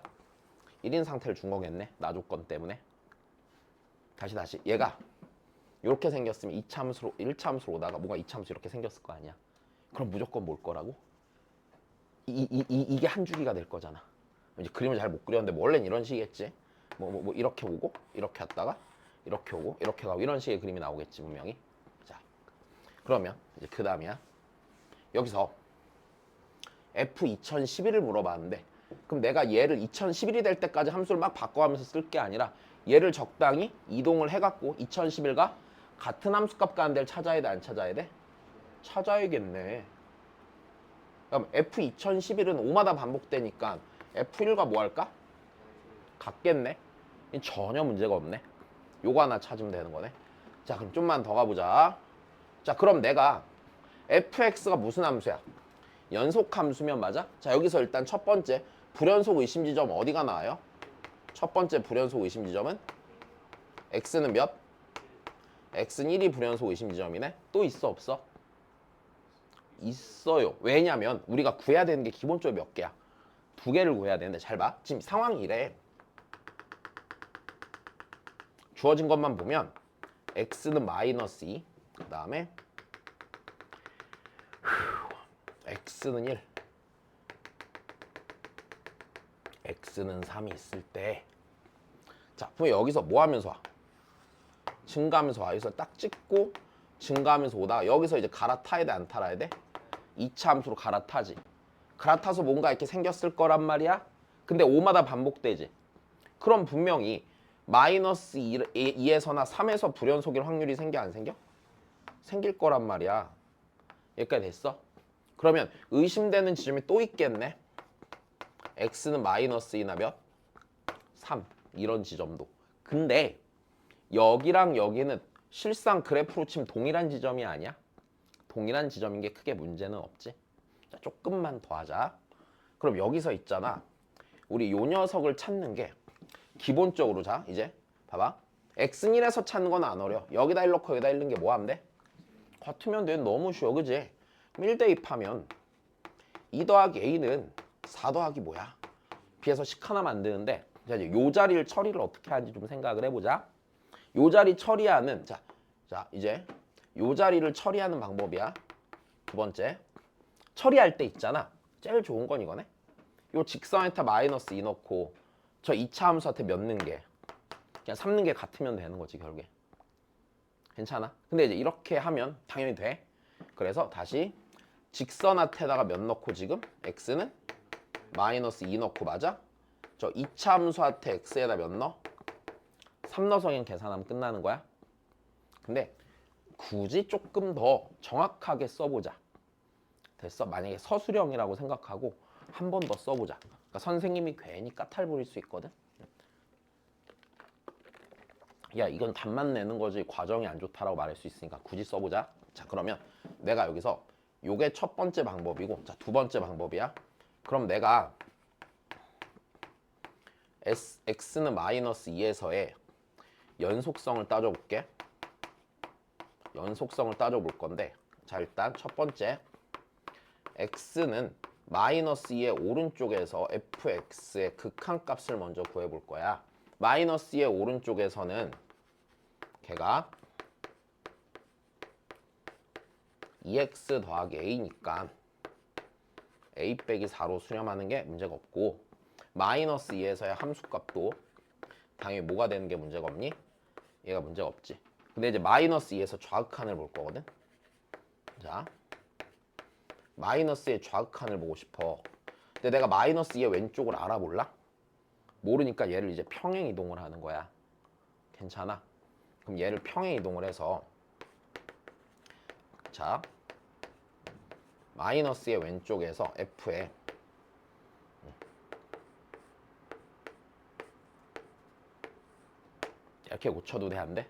1인 상태를 준 거겠네. 나 조건 때문에. 다시. 얘가 이렇게 생겼으면 2차 함수로 1차 함수로 오다가 뭔가 2차 함수 이렇게 생겼을 거 아니야. 그럼 무조건 뭘 거라고? 이게 한 주기가 될 거잖아. 이제 그림을 잘 못 그렸는데 뭐 원래는 이런 식이겠지. 뭐 이렇게 오고 이렇게 왔다가 이렇게 오고 이렇게 가고 이런 식의 그림이 나오겠지 분명히. 자, 그러면 이제 그 다음이야. 여기서 F 2011을 물어봤는데 그럼 내가 얘를 2011이 될 때까지 함수를 막 바꿔가면서 쓸 게 아니라 얘를 적당히 이동을 해갖고 2011과 같은 함수값 가는 데를 찾아야 돼, 안 찾아야 돼? 찾아야겠네. 그럼 F 2011은 5마다 반복되니까 F1과 뭐 할까? 같겠네. 전혀 문제가 없네. 요거 하나 찾으면 되는 거네. 자, 그럼 좀만 더 가보자. 자, 그럼 내가 fx가 무슨 함수야? 연속 함수면 맞아? 자, 여기서 일단 첫 번째 불연속 의심 지점 어디가 나와요? 첫 번째 불연속 의심 지점은 x는 몇? x는 1이 불연속 의심 지점이네. 또 있어, 없어? 있어요. 왜냐면 우리가 구해야 되는 게 기본적으로 몇 개야? 2개를 구해야 되는데 잘 봐. 지금 상황이 이래. 주어진 것만 보면 x는 마이너스 2, 그 다음에 x는 1, x는 3이 있을 때 자, 그럼 여기서 뭐 하면서 와? 증가하면서 와. 여기서 딱 찍고 증가하면서 오다가 여기서 이제 갈아타야 돼, 안 탈아야 돼? 2차 함수로 갈아타지. 갈아타서 뭔가 이렇게 생겼을 거란 말이야. 근데 5마다 반복되지. 그럼 분명히 마이너스 2에서나 3에서 불연속일 확률이 생겨, 안 생겨? 생길 거란 말이야. 여기까지 됐어? 그러면 의심되는 지점이 또 있겠네. x는 마이너스 2나 몇? 3. 이런 지점도. 근데 여기랑 여기는 실상 그래프로 치면 동일한 지점이 아니야. 동일한 지점인 게 크게 문제는 없지. 자, 조금만 더 하자. 그럼 여기서 있잖아. 우리 요 녀석을 찾는 게 기본적으로 자 이제 봐봐. x는 1에서 찾는 건 안 어려. 여기다 1 넣고 여기다 1 넣는 게 뭐 하면 돼? 같으면 돼. 너무 쉬워. 그지? 1 대입하면 2 더하기 a는 4 더하기 뭐야? b에서 식 하나 만드는데 자, 이제 요 자리를 처리를 어떻게 하는지 좀 생각을 해보자. 요 자리 처리하는 자 이제 요 자리를 처리하는 방법이야. 두 번째 처리할 때 있잖아. 제일 좋은 건 이거네. 요 직선에다 마이너스 2 넣고 저 2차 함수한테 몇 넣는 게 그냥 3 넣는 게 같으면 되는 거지 결국에. 괜찮아? 근데 이제 이렇게 하면 당연히 돼. 그래서 다시 직선한테다가 몇 넣고 지금 x는 마이너스 2 넣고 맞아? 저 2차 함수한테 x에다 몇 넣어? 3 넣어서 그냥 계산하면 끝나는 거야. 근데 굳이 조금 더 정확하게 써보자. 됐어? 만약에 서술형이라고 생각하고 한 번 더 써보자. 그러니까 선생님이 괜히 까탈 부릴 수 있거든. 야, 이건 답만 내는 거지 과정이 안 좋다라고 말할 수 있으니까 굳이 써보자. 자, 그러면 내가 여기서 요게 첫 번째 방법이고 자, 두 번째 방법이야. 그럼 내가 x는 마이너스 2에서의 연속성을 따져볼게. 연속성을 따져볼 건데 자, 일단 첫 번째 x는 마이너스 2의 오른쪽에서 fx의 극한값을 먼저 구해볼 거야. 마이너스 2의 오른쪽에서는 걔가 2x 더하기 a니까 a 빼기 4로 수렴하는 게 문제가 없고 마이너스 2에서의 함수값도 당연히 뭐가 되는 게 문제가 없니? 얘가 문제가 없지. 근데 이제 마이너스 2에서 좌극한을 볼 거거든. 자, 마이너스의 좌극한을 보고 싶어. 근데 내가 마이너스 2의 왼쪽을 알아볼라? 모르니까 얘를 이제 평행 이동을 하는 거야. 괜찮아? 그럼 얘를 평행 이동을 해서 자, 마이너스의 왼쪽에서 f에 이렇게 고쳐도 돼, 안 돼?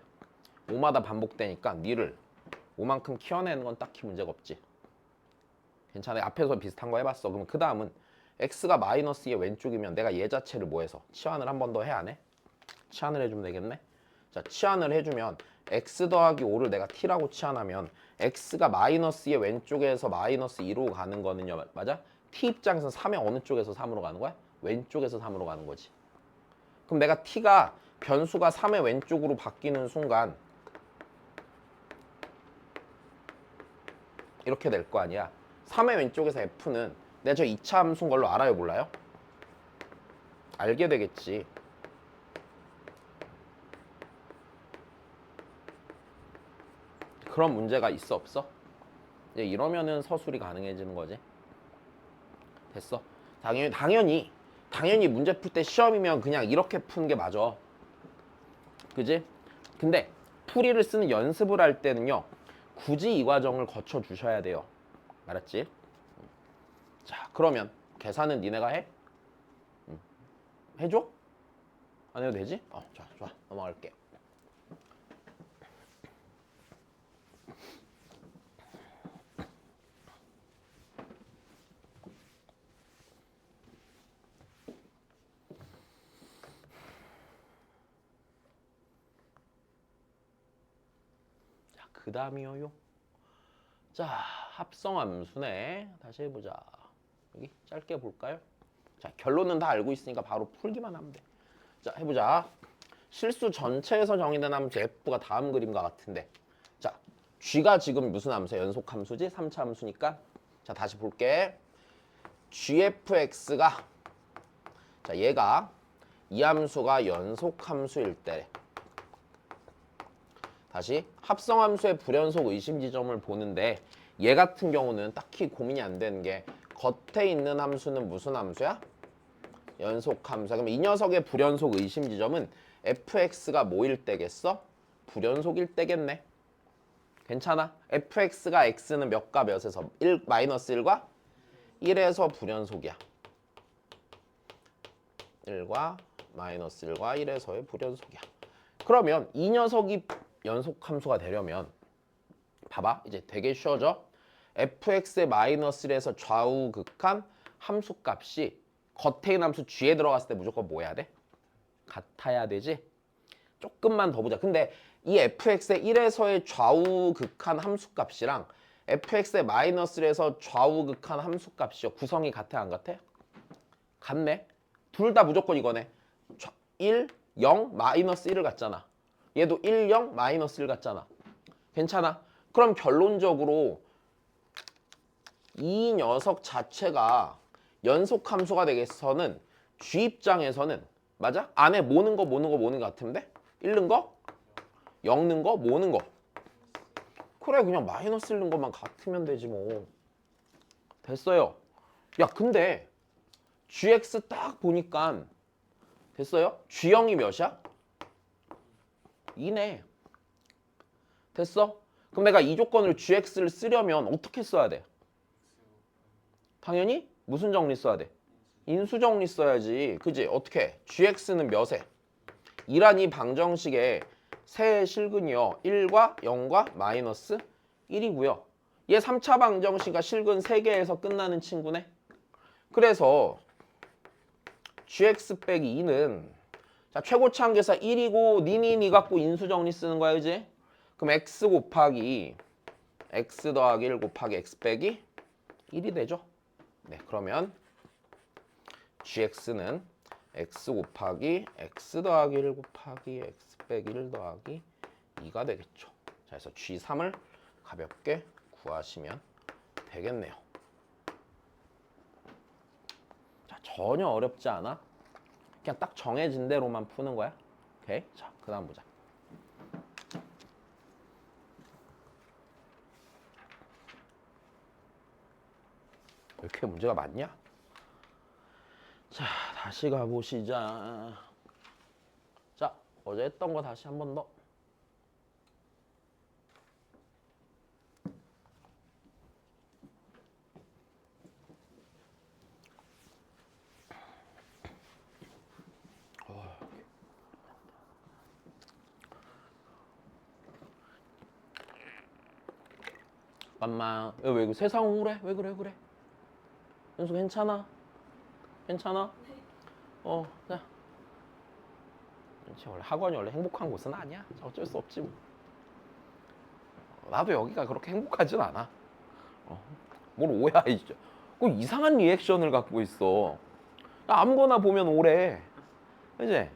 5마다 반복되니까 니를 5만큼 키워내는 건 딱히 문제가 없지. 괜찮아. 앞에서 비슷한 거 해봤어. 그럼 그 다음은 x가 마이너스 2의 왼쪽이면 내가 얘 자체를 뭐 해서 치환을 한 번 더 해, 안 해? 치환을 해주면 되겠네. 자, 치환을 해주면 x 더하기 5를 내가 t라고 치환하면 x가 마이너스 2의 왼쪽에서 마이너스 2로 가는 거는요, 맞아? t 입장에서 3의 어느 쪽에서 3으로 가는 거야? 왼쪽에서 3으로 가는 거지. 그럼 내가 t가 변수가 3의 왼쪽으로 바뀌는 순간 이렇게 될 거 아니야. 3의 왼쪽에서 f는 내가 저 2차 함수인 걸로 알아요, 몰라요? 알게 되겠지. 그런 문제가 있어, 없어? 이제 이러면은 서술이 가능해지는 거지. 됐어. 당연히 문제 풀 때 시험이면 그냥 이렇게 푸는 게 맞아. 그지? 근데 풀이를 쓰는 연습을 할 때는요, 굳이 이 과정을 거쳐 주셔야 돼요. 알았지? 자, 그러면 계산은 니네가 해? 해줘? 안 해도 되지? 자, 좋아. 넘어갈게. 자, 그 다음이요. 자, 합성함수네. 다시 해보자. 여기 짧게 볼까요? 자, 결론은 다 알고 있으니까 바로 풀기만 하면 돼. 자, 해보자. 실수 전체에서 정의된 함수 f가 다음 그림과 같은데, 자, g가 지금 무슨 함수야? 연속 함수지? 3차 함수니까. 자, 다시 볼게. gfx가, 자, 얘가 이 함수가 연속 함수일 때, 다시 합성함수의 불연속 의심 지점을 보는데, 얘 같은 경우는 딱히 고민이 안 되는 게 겉에 있는 함수는 무슨 함수야? 연속 함수야. 그럼 이 녀석의 불연속 의심 지점은 fx가 뭐일 때겠어? 불연속일 때겠네. 괜찮아. fx가 x는 몇과 몇에서 1, 마이너스 1과 1에서 불연속이야. 1과 마이너스 1과 1에서의 불연속이야. 그러면 이 녀석이 연속 함수가 되려면 봐봐. 이제 되게 쉬워져. fx의 마이너스 1에서 좌우 극한 함수값이 겉에 있는 함수 g에 들어갔을 때 무조건 뭐 해야 돼? 같아야 되지? 조금만 더 보자. 근데 이 fx의 1에서의 좌우 극한 함수값이랑 fx의 마이너스 1에서 좌우 극한 함수값이요. 구성이 같아, 안 같아? 같네. 둘 다 무조건 이거네. 1, 0, 마이너스 1을 갖잖아. 얘도 1, 0, 마이너스 1 같잖아. 괜찮아? 그럼 결론적으로 이 녀석 자체가 연속 함수가 되겠어는 G 입장에서는 맞아? 안에 모는 거 같은데? 1는 거? 0는 거? 모는 거? 그래, 그냥 마이너스 1는 것만 같으면 되지 뭐. 됐어요. 야, 근데 GX 딱 보니까 됐어요? G형이 몇이야? 2네. 됐어? 그럼 내가 이 조건으로 GX를 쓰려면 어떻게 써야 돼? 당연히 무슨 정리 써야 돼? 인수 정리 써야지. 그지? 어떻게? GX는 몇에? 2란 이 방정식의 세 실근이요. 1과 0과 마이너스 1이고요. 얘 3차 방정식과 실근 3개에서 끝나는 친구네. 그래서 GX 빼기 2는 자, 최고치 한계사 1이고 니니 갖고 인수 정리 쓰는 거야, 그지? 그럼 X 곱하기 X 더하기 1 곱하기 X 빼기 1이 되죠. 네, 그러면 GX는 X 곱하기 X 더하기 1 곱하기 X 빼기 1 더하기 2가 되겠죠. 자, 그래서 G3을 가볍게 구하시면 되겠네요. 자, 전혀 어렵지 않아. 그냥 딱 정해진 대로만 푸는 거야. 오케이. 자, 그 다음 보자. 왜 이렇게 문제가 많냐? 자, 다시 가보시자. 자, 어제 했던 거 다시 한 번 더. 잠깐만. 왜 세상 우울해? 왜 그래? 연수 괜찮아? 괜찮아? 자. 원래 학원이 원래 행복한 곳은 아니야. 자, 어쩔 수 없지 뭐. 나도 여기가 그렇게 행복하진 않아. 뭘 오해해 진짜. 그 이상한 리액션을 갖고 있어. 아무거나 보면 오래. 그지?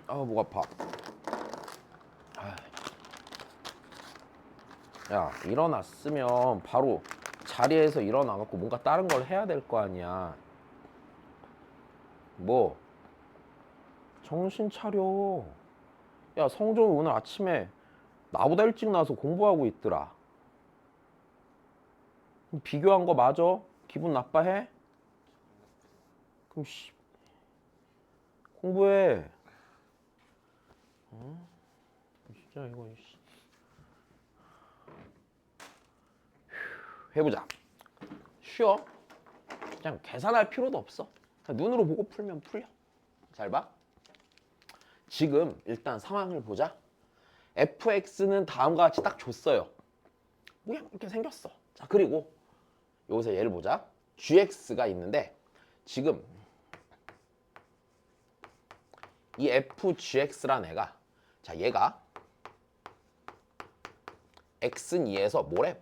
목 아파. 야, 일어났으면 바로 자리에서 일어나갖고 뭔가 다른 걸 해야 될 거 아니야. 뭐? 정신 차려. 야, 성종이 오늘 아침에 나보다 일찍 나와서 공부하고 있더라. 비교한 거 맞아? 기분 나빠해? 그럼 공부해. 진짜 이거 해보자. 쉬어. 그냥 계산할 필요도 없어. 그냥 눈으로 보고 풀면 풀려. 잘 봐. 지금 일단 상황을 보자. fx는 다음과 같이 딱 줬어요. 그냥 이렇게 생겼어. 자, 그리고 여기서 얘를 보자. gx가 있는데 지금 이 fgx란 애가, 자, 얘가 x는 2에서 뭐래?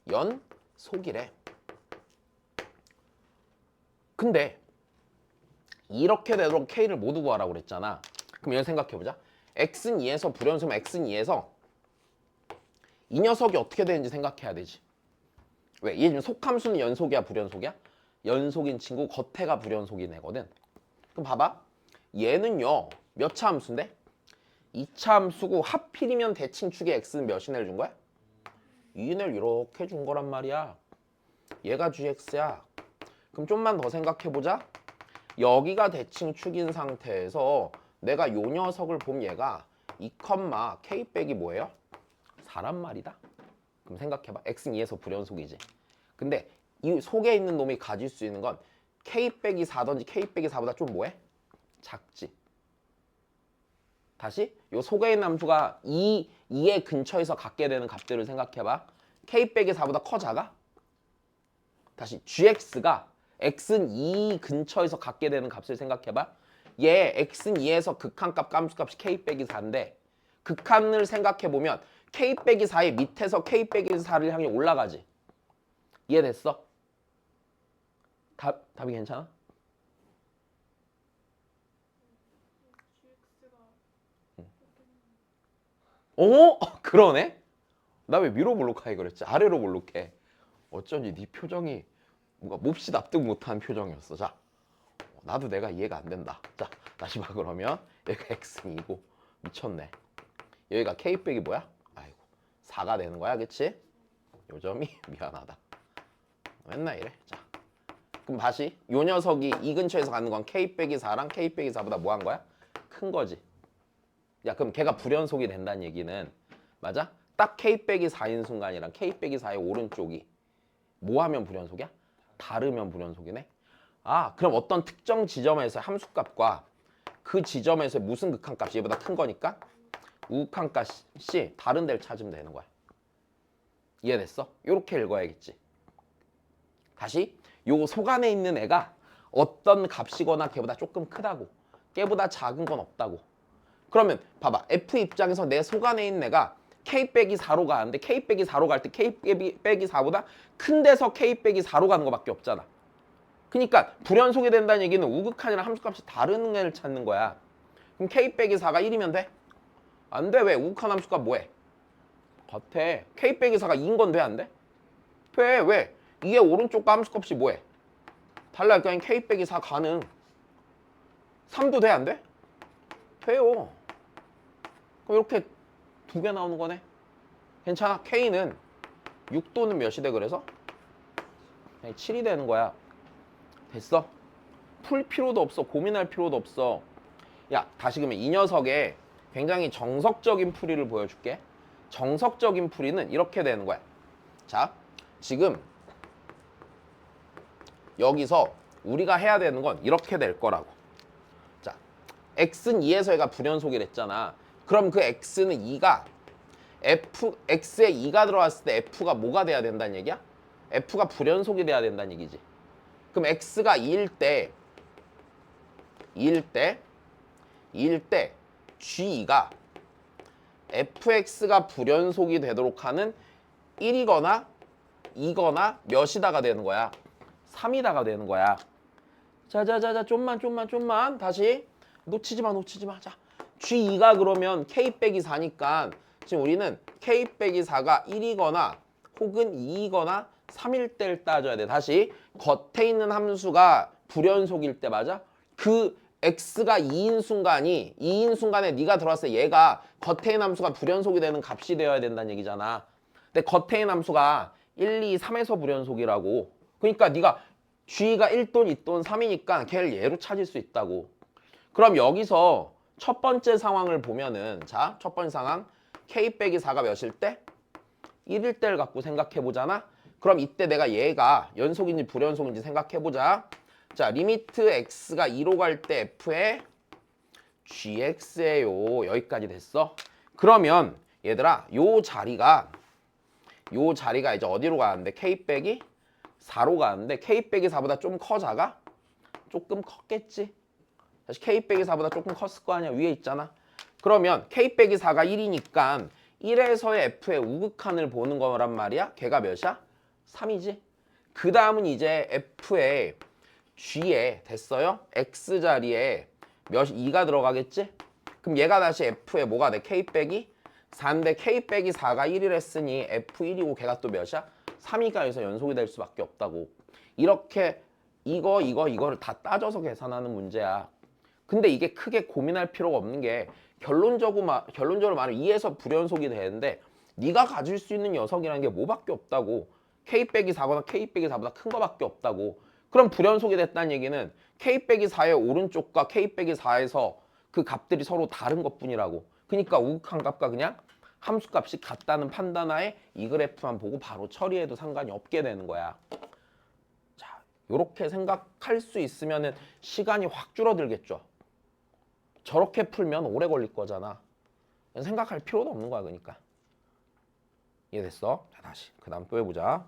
불연속이래. 근데 이렇게 되도록 k를 모두 구하라고 그랬잖아. 그럼 얘를 생각해보자. x는 2에서 불연속이면 x는 2에서 이 녀석이 어떻게 되는지 생각해야 되지. 왜? 얘 지금 속함수는 연속이야 불연속이야? 연속인 친구 겉에가 불연속인 애거든. 그럼 봐봐. 얘는요 몇 차 함수인데? 2차 함수고 하필이면 대칭축의 x는 몇이나 준 거야? 2인을 이렇게 준 거란 말이야. 얘가 gx야. 그럼 좀만 더 생각해보자. 여기가 대칭축인 상태에서 내가 요 녀석을 보면 얘가 2, k 빼기 뭐예요? 4란 말이다. 그럼 생각해봐. x는 2에서 불연속이지. 근데 이 속에 있는 놈이 가질 수 있는 건 k 빼기 4든지 k 빼기 4보다 좀 뭐해? 작지. 다시 요 속에 있는 함수가 2의 근처에서 갖게 되는 값들을 생각해봐. k 빼기 4보다 커 작아? 다시 gx가 x는 2 근처에서 갖게 되는 값을 생각해봐. 얘 x는 2에서 극한값 깜수값이 k 빼기 4인데 극한을 생각해보면 k 빼기 4의 밑에서 k 빼기 4를 향해 올라가지. 이해됐어? 답이 괜찮아? 그러네? 나 왜 위로 볼록하게 그랬지? 아래로 볼록해. 어쩐지 네 표정이 뭔가 몹시 납득 못한 표정이었어. 자, 나도 내가 이해가 안 된다. 자, 다시 봐. 그러면 얘가 x는 2고 미쳤네. 여기가 k 빼기 뭐야? 아이고 4가 되는 거야, 그치? 요 점이 미안하다. 맨날 이래. 자, 그럼 다시 요 녀석이 이 근처에서 가는 건 k 빼기 4랑 k 빼기 4보다 뭐 한 거야? 큰 거지. 야, 그럼 걔가 불연속이 된다는 얘기는 맞아? 딱 k 빼기 4인 순간이랑 k 빼기 4의 오른쪽이 뭐 하면 불연속이야? 다르면 불연속이네. 아, 그럼 어떤 특정 지점에서 함수값과 그 지점에서 무슨 극한값이 얘보다 큰 거니까 우극한값이 다른 데를 찾으면 되는 거야. 이해됐어? 이렇게 읽어야겠지. 다시 요 속 안에 있는 애가 어떤 값이거나 걔보다 조금 크다고, 걔보다 작은 건 없다고. 그러면 봐봐. F 입장에서 내 속 안에 있는 애가 K 빼기 4로 가는데 K 빼기 4로 갈 때 K 빼기 4보다 큰 데서 K 빼기 4로 가는 거밖에 없잖아. 그러니까 불연속이 된다는 얘기는 우극한이랑 함수값이 다른 애를 찾는 거야. 그럼 K 빼기 4가 1이면 돼? 안 돼. 왜? 우극한 함수가 뭐해? 같아. k 빼기 4가 2인 건 돼? 안 돼? 돼. 왜? 이게 오른쪽과 함수값이 뭐해? 달라. 그러니까 k 빼기 4 가능. 3도 돼? 안 돼? 돼요. 그럼 이렇게 두 개 나오는 거네. 괜찮아. k는 6도는 몇이 돼 그래서? 그냥 7이 되는 거야. 됐어? 풀 필요도 없어. 고민할 필요도 없어. 야, 다시 그러면 이 녀석의 굉장히 정석적인 풀이를 보여줄게. 정석적인 풀이는 이렇게 되는 거야. 자, 지금 여기서 우리가 해야 되는 건 이렇게 될 거라고. 자, x는 2에서 얘가 불연속이랬잖아. 그럼 그 x는 2가 x에 2가 들어왔을 때 f가 뭐가 돼야 된다는 얘기야? f가 불연속이 돼야 된다는 얘기지. 그럼 x가 2일 때 g2가 fx가 불연속이 되도록 하는 1이거나 2거나 몇이다가 되는 거야? 3이다가 되는 거야. 자자자자 좀만 다시 놓치지 마. 자, g2가 그러면 k 빼기 4니까 지금 우리는 k 빼기 4가 1이거나 혹은 2이거나 3일 때를 따져야 돼. 다시 겉에 있는 함수가 불연속일 때 맞아? 그 x가 2인 순간에 네가 들어왔을 때 얘가 겉에 있는 함수가 불연속이 되는 값이 되어야 된다는 얘기잖아. 근데 겉에 있는 함수가 1, 2, 3에서 불연속이라고. 그러니까 네가 g가 1돈, 2돈, 3이니까 걔를 얘로 찾을 수 있다고. 그럼 여기서 첫 번째 상황을 보면은 자, 첫 번째 상황 k 빼기 4가 몇일 때? 1일 때를 갖고 생각해 보잖아. 그럼 이때 내가 얘가 연속인지 불연속인지 생각해 보자. 자, 리미트 x가 2로 갈 때 f의 gx예요. 여기까지 됐어. 그러면 얘들아, 요 자리가 이제 어디로 가는데? k 빼기 4로 가는데 k 빼기 4보다 좀 커 작아? 조금 컸겠지. 다시 k 빼기 4보다 조금 컸을 거 아니야. 위에 있잖아. 그러면 k 빼기 4가 1이니까 1에서의 f의 우극한을 보는 거란 말이야. 걔가 몇이야? 3이지. 그 다음은 이제 f의 g에 됐어요? x 자리에 몇 2가 들어가겠지? 그럼 얘가 다시 f의 뭐가 돼? k 빼기 4인데 k 빼기 4가 1을 했으니 f1이고 걔가 또 몇이야? 3이가 여기서 연속이 될 수밖에 없다고. 이렇게 이거를 다 따져서 계산하는 문제야. 근데 이게 크게 고민할 필요가 없는 게 결론적으로 말하면 2에서 불연속이 되는데 네가 가질 수 있는 녀석이라는 게 뭐밖에 없다고. k 빼기 4거나 k 빼기 4보다 큰 거밖에 없다고. 그럼 불연속이 됐다는 얘기는 k 빼기 4의 오른쪽과 k 빼기 4에서 그 값들이 서로 다른 것뿐이라고. 그러니까 우극한 값과 그냥 함수값이 같다는 판단하에 이 그래프만 보고 바로 처리해도 상관이 없게 되는 거야. 자, 요렇게 생각할 수 있으면은 시간이 확 줄어들겠죠. 저렇게 풀면 오래 걸릴 거잖아. 생각할 필요도 없는 거야, 그러니까. 이해됐어? 자, 다시 그 다음 또 해보자.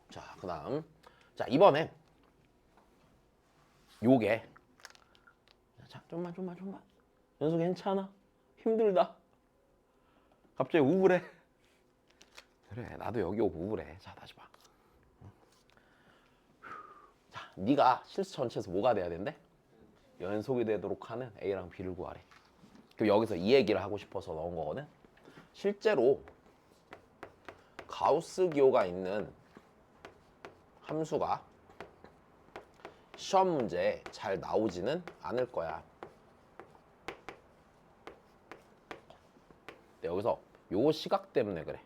자, 그 다음. 자, 이번엔 요게. 자, 좀만. 연속 괜찮아? 힘들다. 갑자기 우울해. 그래, 나도 여기 오고 우울해. 자, 다시 봐. 자, 네가 실수 전체에서 뭐가 돼야 된대? 연속이 되도록 하는 A랑 B를 구하래. 그럼 여기서 이 얘기를 하고 싶어서 넣은 거거든. 실제로 가우스 기호가 있는 함수가 시험 문제에 잘 나오지는 않을 거야. 근데 여기서 요 시각 때문에 그래.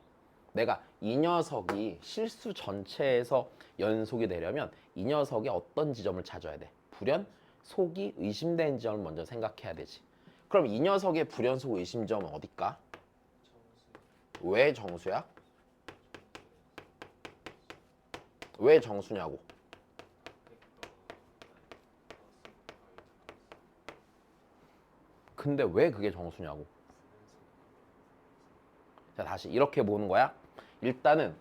내가 이 녀석이 실수 전체에서 연속이 되려면 이 녀석의 어떤 지점을 찾아야 돼? 불연, 속이 의심되는 지점을 먼저 생각해야 되지. 그럼 이 녀석의 불연, 속, 의심점은 어딜까? 왜 정수야? 왜 정수냐고. 근데 왜 그게 정수냐고. 자, 다시 이렇게 보는 거야. 일단은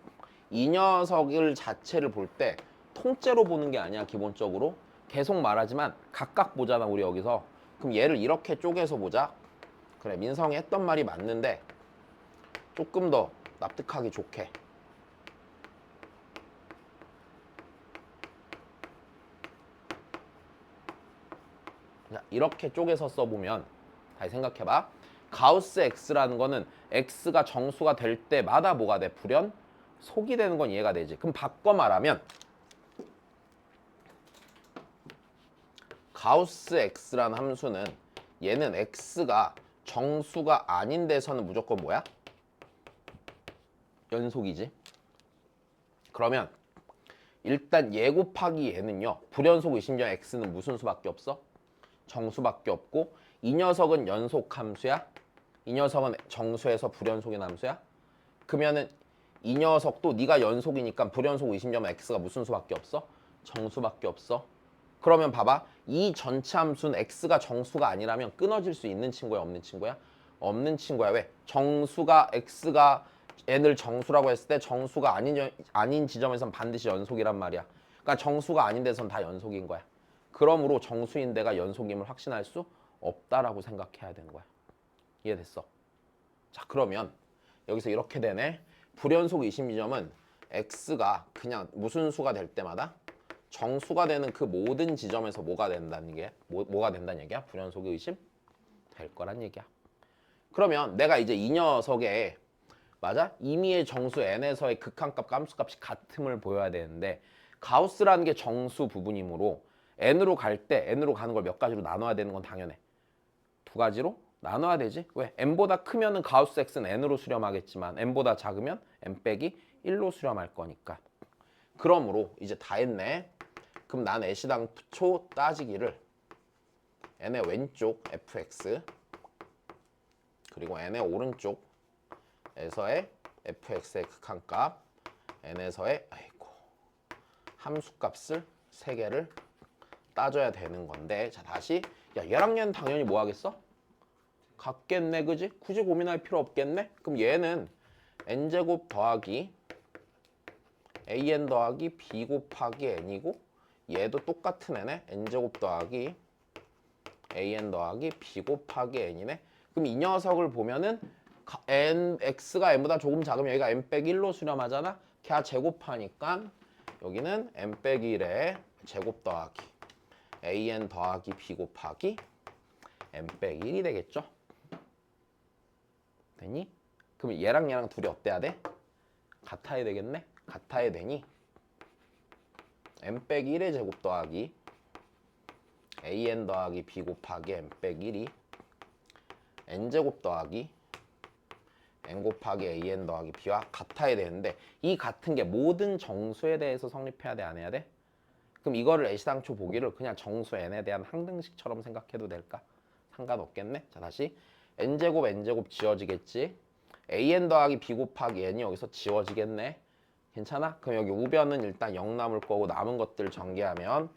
이 녀석을 자체를 볼 때 통째로 보는 게 아니야. 기본적으로 계속 말하지만 각각 보잖아 우리 여기서. 그럼 얘를 이렇게 쪼개서 보자. 그래, 민성이 했던 말이 맞는데 조금 더 납득하기 좋게. 자, 이렇게 쪼개서 써보면 다시 생각해봐. 가우스 X라는 거는 X가 정수가 될 때마다 뭐가 돼? 불연속이 되는 건 이해가 되지. 그럼 바꿔 말하면 가우스 X라는 함수는 얘는 X가 정수가 아닌 데서는 무조건 뭐야? 연속이지. 그러면 일단 얘 곱하기 얘는요. 불연속 의심점 X는 무슨 수밖에 없어? 정수밖에 없고 이 녀석은 연속 함수야. 이 녀석은 정수에서 불연속인 함수야. 그러면은 이 녀석도 네가 연속이니까 불연속 의심점 X가 무슨 수밖에 없어? 정수밖에 없어. 그러면 봐봐. 이 전체 함수는 X가 정수가 아니라면 끊어질 수 있는 친구야, 없는 친구야? 없는 친구야. 왜? 정수가 X가 n을 정수라고 했을 때 정수가 아닌 지점에선 반드시 연속이란 말이야. 그러니까 정수가 아닌 데선 다 연속인 거야. 그러므로 정수인 데가 연속임을 확신할 수 없다라고 생각해야 되는 거야. 이해됐어? 자, 그러면 여기서 이렇게 되네. 불연속 의심지점은 X가 그냥 무슨 수가 될 때마다 정수가 되는 그 모든 지점에서 뭐가 된다는 얘기야? 뭐가 된다는 얘기야? 불연속 의심 될 거란 얘기야. 그러면 내가 이제 이 녀석의 맞아? 임의의 정수 n에서의 극한값 감수값이 같음을 보여야 되는데 가우스라는 게 정수 부분이므로 n으로 갈 때 n으로 가는 걸 몇 가지로 나눠야 되는 건 당연해. 두 가지로 나눠야 되지. 왜? n보다 크면은 가우스 x는 n으로 수렴하겠지만 n보다 작으면 n 빼기 1로 수렴할 거니까. 그러므로 이제 다 했네. 그럼 난 애시당초 따지기를 n의 왼쪽 fx 그리고 n의 오른쪽에서의 fx의 극한값 n에서의 함수값을 세 개를 따져야 되는 건데, 자 다시 야 얘랑 얘는 당연히 뭐 하겠어? 같겠네, 그지? 굳이 고민할 필요 없겠네. 그럼 얘는 n제곱 더하기 an 더하기 b 곱하기 n이고 얘도 똑같은 애네. n제곱 더하기 an 더하기 b 곱하기 n이네. 그럼 이 녀석을 보면은 x가 n보다 조금 작으면 여기가 n 빼기 1로 수렴하잖아. 걔 제곱하니까 여기는 n 빼기 1에 제곱 더하기 an 더하기 b 곱하기 n 빼기 1이 되겠죠? 되니? 그럼 얘랑 얘랑 둘이 어때야 돼? 같아야 되겠네? 같아야 되니 n 빼기 1의 제곱 더하기 an 더하기 b 곱하기 n 빼기 1이 n제곱 더하기 n 곱하기 an 더하기 b와 같아야 되는데 이 같은 게 모든 정수에 대해서 성립해야 돼, 안 해야 돼? 그럼 이거를 애시당초 보기를 그냥 정수 n에 대한 항등식처럼 생각해도 될까? 상관없겠네. 자 다시 n제곱 n제곱 지워지겠지. an 더하기 b 곱하기 n이 여기서 지워지겠네. 괜찮아? 그럼 여기 우변은 일단 0 남을 거고 남은 것들 전개하면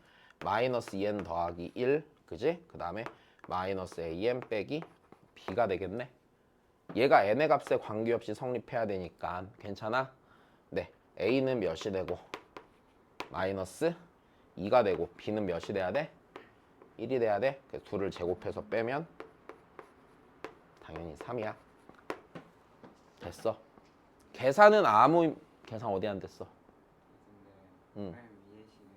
마이너스 2n 더하기 1 그지? 그 다음에 마이너스 an 빼기 b가 되겠네. 얘가 n의 값에 관계없이 성립해야 되니까 괜찮아? 네, a는 몇이 되고 마이너스 2가 되고 b는 몇이 돼야 돼? 1이 돼야 돼. 그래서 둘을 제곱해서 빼면 당연히 3이야. 됐어. 계산은 아무 계산 어디 안 됐어? 근데 응. 맨 위에 식에서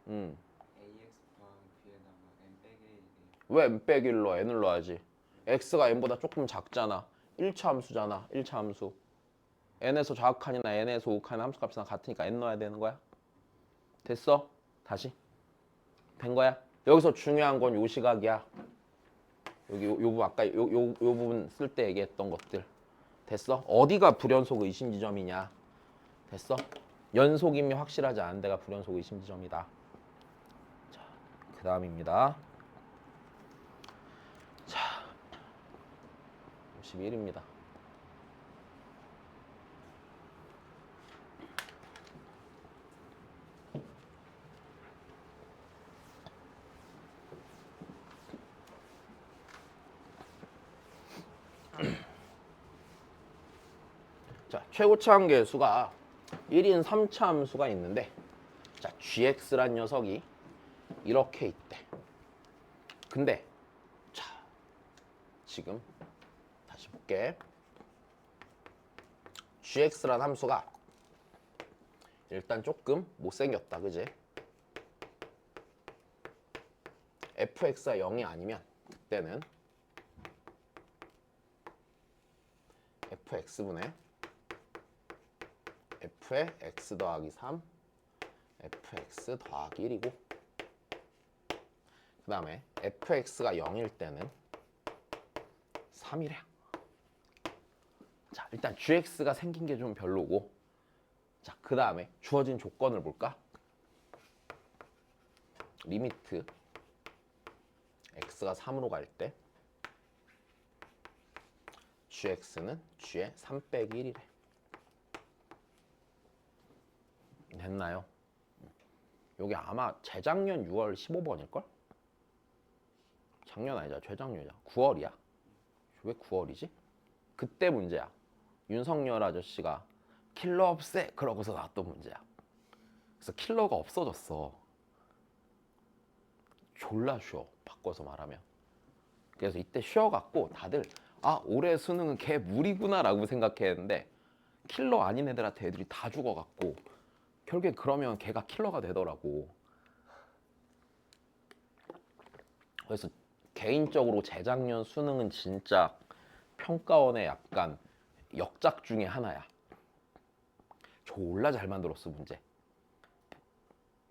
응. ax 더하기 b에다가 n 빼기 1이 왜 n 빼기 1로 n을 넣어야지? x가 n보다 조금 작잖아. 1차 함수잖아. 1차 함수. n에서 좌극한이나 n에서 우극한 함수값이랑 같으니까 n 넣어야 되는 거야. 됐어? 다시. 된 거야? 여기서 중요한 건 요 시각이야. 여기 요 부분 아까 요 부분 쓸 때 얘기했던 것들. 됐어? 어디가 불연속 의심 지점이냐? 됐어? 연속임이 확실하지 않은 데가 불연속 의심 지점이다. 자, 그 다음입니다. 자, 51입니다. 최고차 한계의 수가 1인 3차 함수가 있는데 자 gx란 녀석이 이렇게 있대. 근데 자 지금 다시 볼게. gx란 함수가 일단 조금 못생겼다, 그지? fx가 0이 아니면 그때는 fx분의 f의 x 더하기 3 fx 더하기 1이고 그 다음에 fx가 0일 때는 3이래. 자 일단 gx가 생긴 게 좀 별로고 자 그 다음에 주어진 조건을 볼까? 리미트 x가 3으로 갈 때 gx는 g의 3 빼기 1이래. 됐나요? 여기 아마 재작년 6월 15번일걸? 작년 아니잖아, 재작년이야. 9월이야. 왜 9월이지? 그때 문제야. 윤석열 아저씨가 킬러 없애 그러고서 나왔던 문제야. 그래서 킬러가 없어졌어. 졸라 쉬워, 바꿔서 말하면. 그래서 이때 쉬어갖고 다들 아 올해 수능은 걔 무리구나 라고 생각했는데 킬러 아닌 애들한테 애들이 다 죽어갖고 결국엔 그러면 걔가 킬러가 되더라고. 그래서 개인적으로 재작년 수능은 진짜 평가원의 약간 역작 중에 하나야. 졸라 잘 만들었어 문제.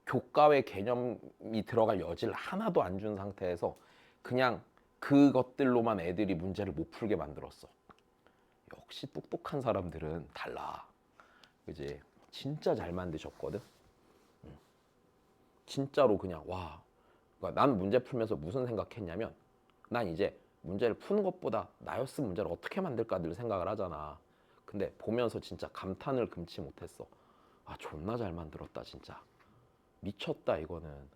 교과외 개념이 들어갈 여지를 하나도 안 준 상태에서 그냥 그것들로만 애들이 문제를 못 풀게 만들었어. 역시 똑똑한 사람들은 달라. 그지? 진짜 잘 만드셨거든. 진짜로 그냥 와. 그러니까 난 문제 풀면서 무슨 생각했냐면 난 이제 문제를 푸는 것보다 나였으면 문제를 어떻게 만들까를 생각을 하잖아. 근데 보면서 진짜 감탄을 금치 못했어. 아 존나 잘 만들었다 진짜. 미쳤다 이거는.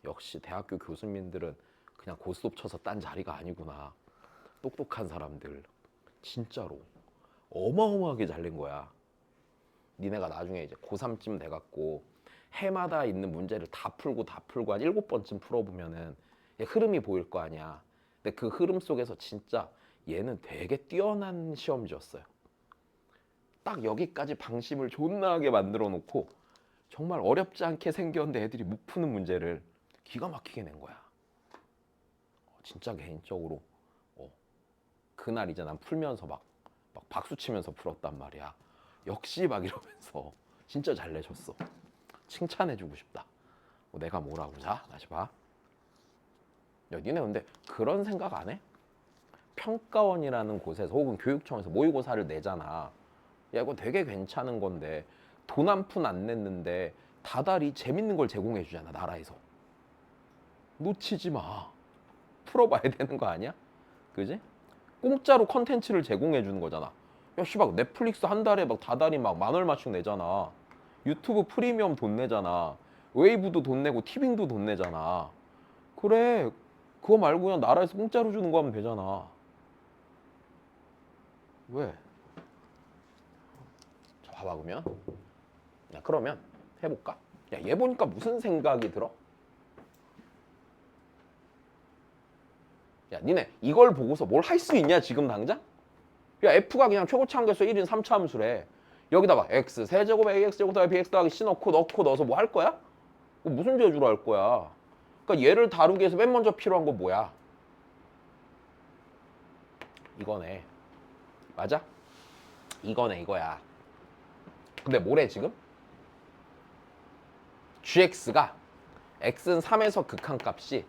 역시 대학교 교수님들은 그냥 고스톱 쳐서 딴 자리가 아니구나. 똑똑한 사람들. 진짜로 어마어마하게 잘 낸 거야. 니네가 나중에 이제 고3쯤 돼갖고 해마다 있는 문제를 다 풀고 한 7번쯤 풀어보면은 흐름이 보일 거 아니야. 근데 그 흐름 속에서 진짜 얘는 되게 뛰어난 시험지였어요. 딱 여기까지 방심을 존나하게 만들어 놓고 정말 어렵지 않게 생겼는데 애들이 못 푸는 문제를 기가 막히게 낸 거야. 진짜 개인적으로 그날 이제 난 풀면서 막 박수 치면서 풀었단 말이야. 역시 막 이러면서 진짜 잘 내셨어. 칭찬해주고 싶다. 내가 뭐라고 자? 다시 봐. 야, 니네 근데 그런 생각 안 해? 평가원이라는 곳에서 혹은 교육청에서 모의고사를 내잖아. 야 이거 되게 괜찮은 건데 돈 한 푼 안 냈는데 다달이 재밌는 걸 제공해 주잖아 나라에서. 놓치지 마. 풀어봐야 되는 거 아니야? 그지? 공짜로 컨텐츠를 제공해 주는 거잖아. 야 씨발 넷플릭스 한 달에 막 다달이 막 10,000얼마씩 내잖아. 유튜브 프리미엄 돈 내잖아. 웨이브도 돈 내고 티빙도 돈 내잖아. 그래 그거 말고 그냥 나라에서 공짜로 주는 거 하면 되잖아. 왜? 자 봐봐 그러면 야 그러면 해볼까? 야 얘 보니까 무슨 생각이 들어? 야 니네 이걸 보고서 뭘 할 수 있냐 지금 당장? 야 f가 그냥 최고차 한계수 1인 3차 함수래. 여기다가 x 세제곱 ax 제곱 더하기 bx 더하기 c 넣어서 뭐 할 거야? 무슨 재주로 할 거야? 그러니까 얘를 다루기 위해서 맨 먼저 필요한 거 뭐야? 이거네. 맞아? 이거네 이거야. 근데 뭐래 지금? gx가 x는 3에서 극한값이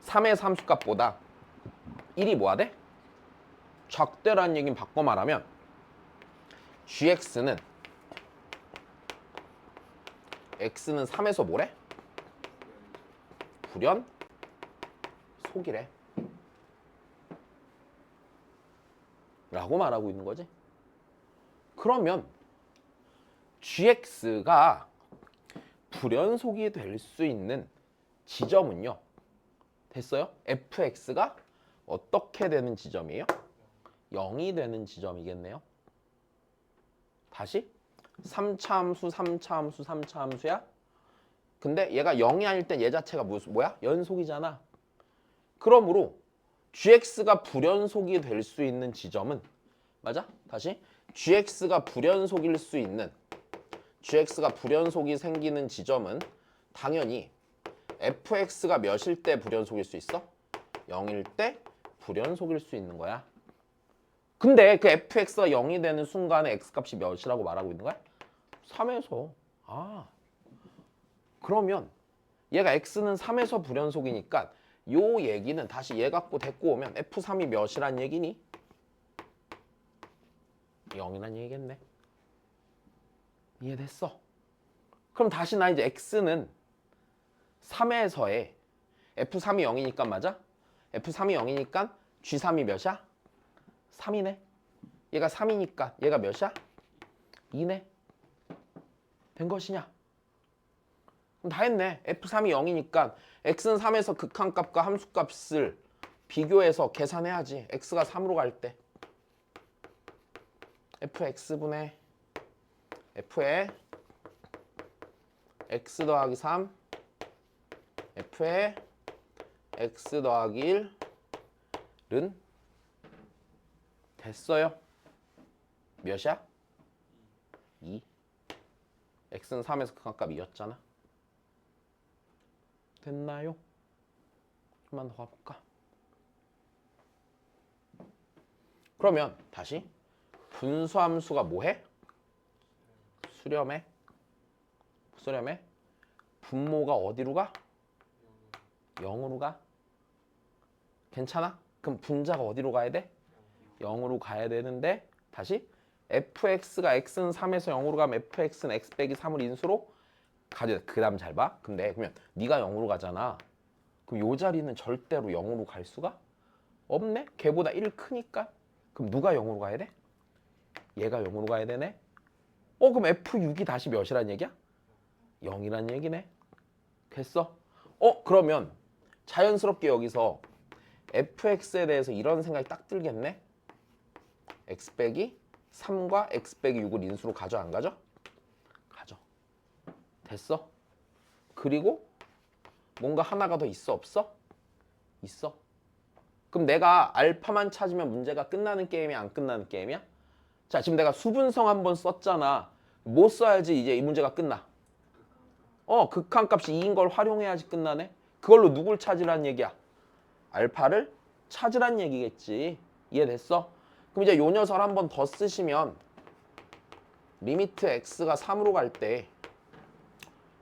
3의 함수값보다 1이 뭐야 돼? 작대라는 얘기는 바꿔 말하면 gx는 x는 3에서 뭐래? 불연 속이래 라고 말하고 있는 거지. 그러면 gx가 불연속이 될 수 있는 지점은요 됐어요? fx가 어떻게 되는 지점이에요? 0이 되는 지점이겠네요. 다시 3차 함수, 3차 함수, 3차 함수야. 근데 얘가 0이 아닐 땐 얘 자체가 뭐야? 연속이잖아. 그러므로 gx가 불연속이 될 수 있는 지점은 맞아? 다시 gx가 불연속일 수 있는 gx가 불연속이 생기는 지점은 당연히 fx가 몇일 때 불연속일 수 있어? 0일 때 불연속일 수 있는 거야. 근데 그 fx가 0이 되는 순간에 x값이 몇이라고 말하고 있는 거야? 3에서. 아, 그러면 얘가 x는 3에서 불연속이니까 요 얘기는 다시 얘 갖고 데리고 오면 f3이 몇이란 얘기니? 0이란 얘기겠네. 이해됐어? 그럼 다시 나 이제 x는 3에서의 f3이 0이니까 맞아? f3이 0이니까 g3이 몇이야? 3이네. 얘가 3이니까 얘가 몇이야? 2네. 된 것이냐? 그럼 다 했네. f3이 0이니까 x는 3에서 극한값과 함수값을 비교해서 계산해야지. x가 3으로 갈 때 fx분의 f에 x 더하기 3 f에 x 더하기 1은 됐어요. 몇이야? 2. x는 3에서 극한값 2였잖아. 됐나요? 좀만 더 가볼까? 그러면 다시 분수함수가 뭐해? 수렴해. 분모가 어디로 가? 0으로 가. 괜찮아? 그럼 분자가 어디로 가야 돼? 0으로 가야 되는데 다시 fx가 x는 3에서 0으로 가면 fx는 x 빼기 3을 인수로 가져. 그 다음 잘 봐. 근데 그러면 네가 0으로 가잖아. 그럼 요 자리는 절대로 0으로 갈 수가 없네. 걔보다 1 크니까. 그럼 누가 0으로 가야 돼? 얘가 0으로 가야 되네. 그럼 f6이 다시 몇이란 얘기야? 0이란 얘기네. 됐어? 그러면 자연스럽게 여기서 fx에 대해서 이런 생각이 딱 들겠네. x 빼기 3과 x 빼기 6을 인수로 가져 안 가져? 가져. 됐어? 그리고 뭔가 하나가 더 있어 없어? 있어. 그럼 내가 알파만 찾으면 문제가 끝나는 게임이야 안 끝나는 게임이야? 자, 지금 내가 수분성 한번 썼잖아. 뭐 써야지 이제 이 문제가 끝나? 극한값이 2인 걸 활용해야지 끝나네. 그걸로 누굴 찾으란 얘기야? 알파를 찾으란 얘기겠지. 이해됐어? 그럼 이제 요 녀석을 한 번 더 쓰시면 리미트 x가 3으로 갈 때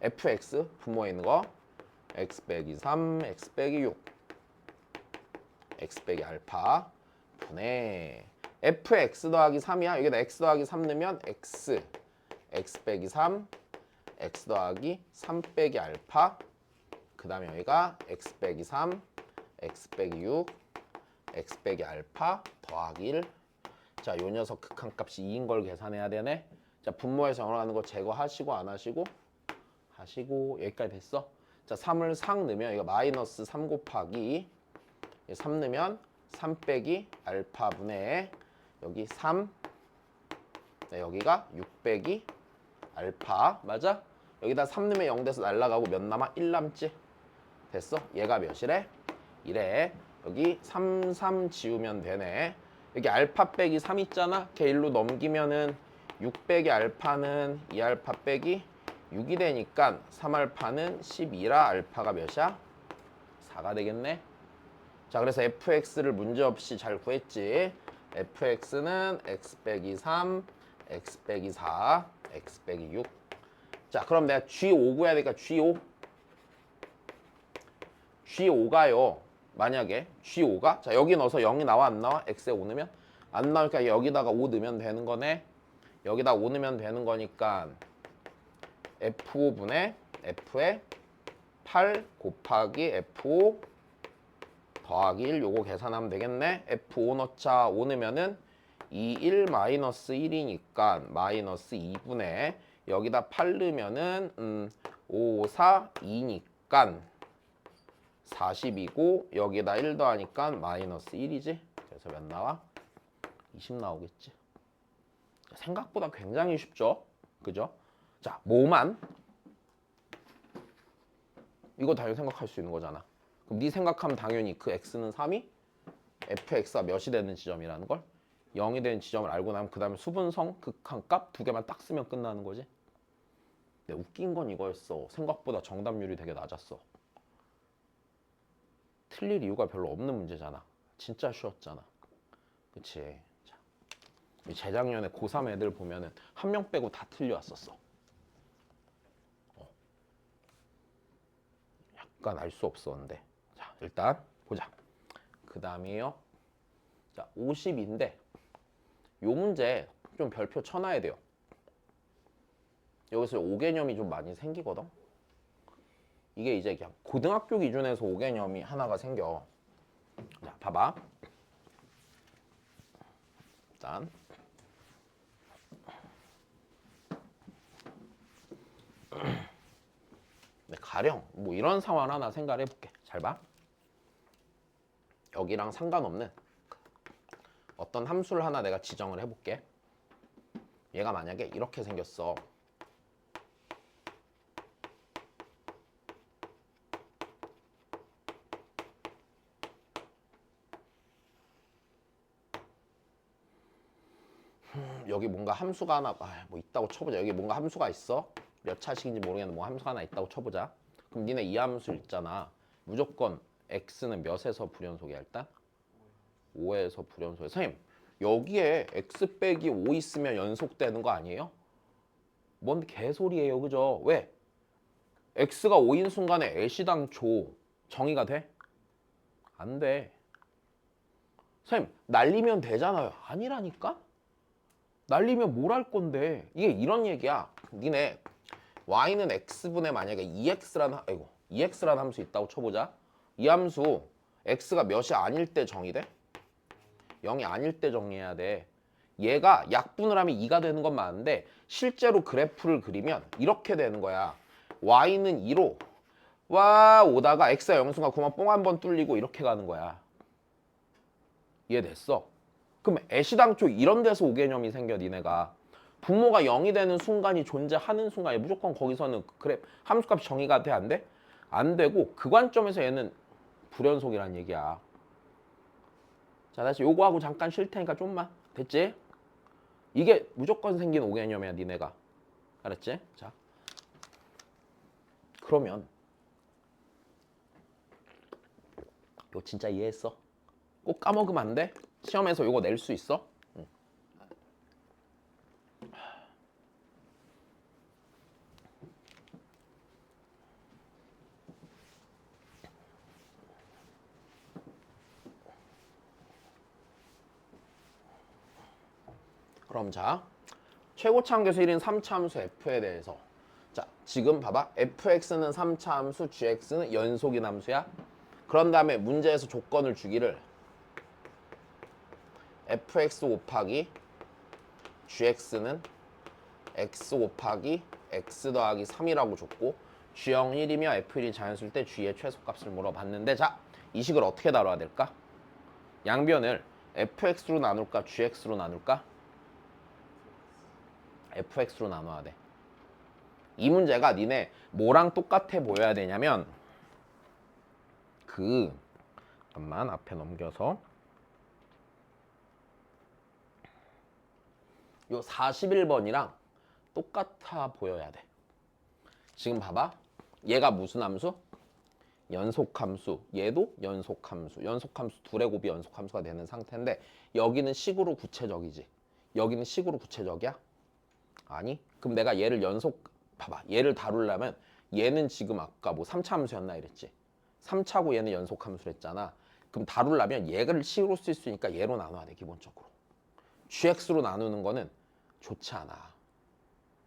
fx 분모에 있는 거 x 빼기 3, x 빼기 6 x 빼기 알파 분의 fx 더하기 3이야. 여기다 x 더하기 3 넣으면 x 빼기 3 x 더하기 3 빼기 알파 그 다음에 여기가 x 빼기 3 x 빼기 6 x 빼기 알파 더하기 1. 자, 요 녀석 극한값이 2인 걸 계산해야 되네. 자, 분모에서 0으로 가는 거 제거하시고 안 하시고? 하시고. 여기까지 됐어? 자, 3을 상 넣으면 이거 마이너스 3 곱하기 3 넣으면 3 빼기 알파 분의 여기 3 네, 여기가 6 빼기 알파 맞아? 여기다 3 넣으면 0 돼서 날라가고 몇 남아? 1 남지? 됐어? 얘가 몇이래? 1에 여기 3, 3 지우면 되네. 여기 알파 빼기 3 있잖아? 걔 1로 넘기면은 6 빼기 알파는 2알파 빼기 6이 되니까 3알파는 12라 알파가 몇이야? 4가 되겠네. 자, 그래서 fx를 문제없이 잘 구했지. fx는 x 빼기 3, x 빼기 4, x 빼기 6. 자, 그럼 내가 g5 구해야 되니까 g5가요. 만약에 g5가 자, 여기 넣어서 0이 나와 안 나와? x에 5 넣으면 안 나오니까 여기다가 5 넣으면 되는 거네. 여기다 5 넣으면 되는 거니까 f5분의 f에 8 곱하기 f5 더하기 1 요거 계산하면 되겠네. f5 넣자 5 넣으면은 2, 1 마이너스 1이니까 마이너스 2분의 여기다 8 넣으면은 5, 4, 2니까 40이고 여기다 1 더하니까 마이너스 1이지. 그래서 몇 나와? 20 나오겠지. 자, 생각보다 굉장히 쉽죠? 그죠? 자, 뭐만? 이거 당연히 생각할 수 있는 거잖아. 그럼 네 생각하면 당연히 그 x는 3이 fx가 몇이 되는 지점이라는 걸 0이 되는 지점을 알고 나면 그 다음에 수분성 극한값 두 개만 딱 쓰면 끝나는 거지. 근데 웃긴 건 이거였어. 생각보다 정답률이 되게 낮았어. 틀릴 이유가 별로 없는 문제잖아. 진짜 쉬웠잖아. 그치? 자, 재작년에 고3 애들 보면은 한 명 빼고 다 틀려왔었어. 약간 알 수 없었는데. 자, 일단 보자. 그 다음이요. 자, 50인데 요 문제 좀 별표 쳐놔야 돼요. 여기서 5개념이 좀 많이 생기거든. 이게 이제 그냥 고등학교 기준에서 5개념이 하나가 생겨. 자, 봐봐. 일단 가령 뭐 이런 상황 하나 생각을 해볼게. 잘 봐. 여기랑 상관없는 어떤 함수를 하나 내가 지정을 해볼게. 얘가 만약에 이렇게 생겼어. 여기 뭔가 함수가 하나 뭐 있다고 쳐보자. 여기 뭔가 함수가 있어. 몇 차식인지 모르겠는데 뭐 함수가 하나 있다고 쳐보자. 그럼 니네 이 함수 있잖아. 무조건 x는 몇에서 불연속이야 일단? 5에서 불연속이야. 선생님 여기에 x 빼기 5 있으면 연속되는 거 아니에요? 뭔 개소리예요, 그죠? 왜? x가 5인 순간에 애시당초 정의가 돼? 안 돼. 선생님 날리면 되잖아요. 아니라니까? 날리면 뭘 할 건데? 이게 이런 얘기야. 니네 y는 x분의 만약에 2x라는 함수 있다고 쳐보자. 이 함수 x가 몇이 아닐 때 정의돼? 0이 아닐 때 정의해야 돼. 얘가 약분을 하면 2가 되는 건 맞는데 실제로 그래프를 그리면 이렇게 되는 거야. y는 2로 와 오다가 x가 0순간 그만 뽕 한 번 뚫리고 이렇게 가는 거야. 이해됐어? 그럼 애시당초 이런 데서 5개념이 생겨 니네가. 분모가 0이 되는 순간이 존재하는 순간에 무조건 거기서는 그래 함수값 정의가 돼 안 돼? 안 되고 그 관점에서 얘는 불연속이란 얘기야. 자 다시 요거하고 잠깐 쉴 테니까 좀만. 됐지? 이게 무조건 생긴 5개념이야 니네가. 알았지? 자 그러면 이거 진짜 이해했어? 꼭 까먹으면 안 돼? 시험에서 요거 낼 수 있어? 그럼 자 최고차 함수 1인 3차 함수 f에 대해서 자 지금 봐봐 fx는 3차 함수 gx는 연속인 함수야. 그런 다음에 문제에서 조건을 주기를 fx 곱하기 gx는 x 곱하기 x 더하기 3이라고 줬고 g0 1이며 f1이 자연수일 때 g의 최소값을 물어봤는데 자 이 식을 어떻게 다뤄야 될까? 양변을 fx로 나눌까 gx로 나눌까? fx로 나눠야 돼. 이 문제가 니네 뭐랑 똑같아 보여야 되냐면 잠깐만 앞에 넘겨서 요 41번이랑 똑같아 보여야 돼. 지금 봐봐. 얘가 무슨 함수? 연속함수. 얘도 연속함수. 연속함수 둘의 곱이 연속함수가 되는 상태인데 여기는 식으로 구체적이지. 여기는 식으로 구체적이야? 아니? 그럼 내가 얘를 봐봐. 얘를 다루려면 얘는 지금 아까 뭐 3차 함수였나 이랬지. 3차고 얘는 연속함수를 했잖아. 그럼 다루려면 얘를 식으로 쓸 수 있으니까 얘로 나눠야 돼 기본적으로. gx로 나누는 거는 좋지 않아.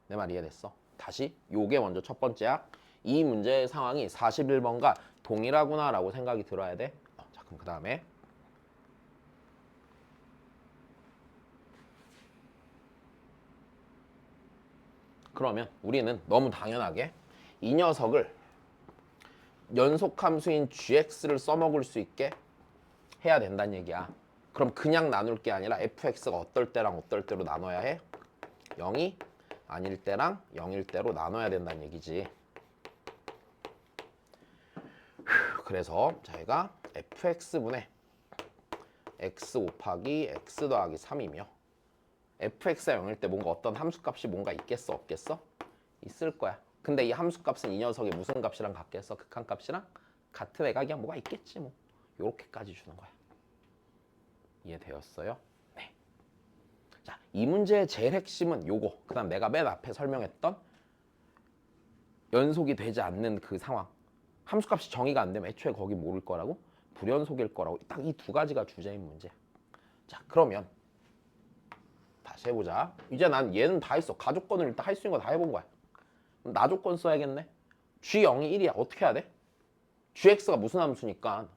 내 말 이해됐어? 다시 요게 먼저 첫 번째야. 이 문제의 상황이 41번과 동일하구나 라고 생각이 들어야 돼. 자 그럼 그 다음에 그러면 우리는 너무 당연하게 이 녀석을 연속함수인 gx를 써먹을 수 있게 해야 된다는 얘기야. 그럼 그냥 나눌 게 아니라 fx가 어떨 때랑 어떨 때로 나눠야 해? 0이 아닐 때랑 0일 때로 나눠야 된다는 얘기지. 그래서 저희가 fx분의 x 곱하기 x 더하기 3이며 fx가 0일 때 뭔가 어떤 함수값이 뭔가 있겠어 없겠어? 있을 거야. 근데 이 함수값은 이 녀석이 무슨 값이랑 같겠어? 극한값이랑 같은 애가 그냥 뭐가 있겠지 뭐. 요렇게까지 주는 거야. 이해되었어요? 네. 자, 이 문제의 제일 핵심은 요거. 그 다음 내가 맨 앞에 설명했던 연속이 되지 않는 그 상황. 함수값이 정의가 안 되면 애초에 거기 모를 거라고? 불연속일 거라고. 딱 이 두 가지가 주제인 문제야. 자, 그러면 다시 해보자. 이제 난 얘는 다 했어. 가조건을 일단 할 수 있는 거 다 해본 거야. 그럼 나조건 써야겠네. G0이 1이야. 어떻게 해야 돼? GX가 무슨 함수니까?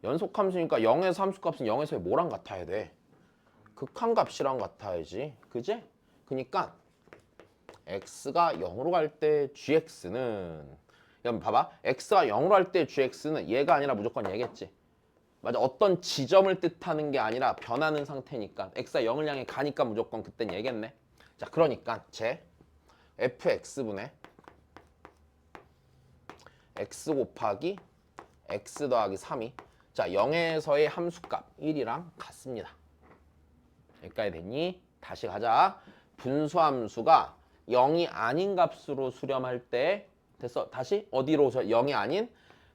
연속함수니까 0에서 함수값은 0에서의 뭐랑 같아야 돼? 극한값이랑 같아야지. 그지? 그니까 x가 0으로 갈 때 gx는 그럼 봐봐. x가 0으로 할 때 gx는 얘가 아니라 무조건 얘겠지. 맞아. 어떤 지점을 뜻하는 게 아니라 변하는 상태니까 x가 0을 향해 가니까 무조건 그땐 얘겠네. 자, 그러니까 제 fx분의 x 곱하기 x 더하기 3이 자 0에서의 함수값 1이랑 같습니다. 여기까지 됐니? 다시 가자. 분수함수가 0이 아닌 값으로 수렴할 때 됐어. 다시 어디로 0이 아닌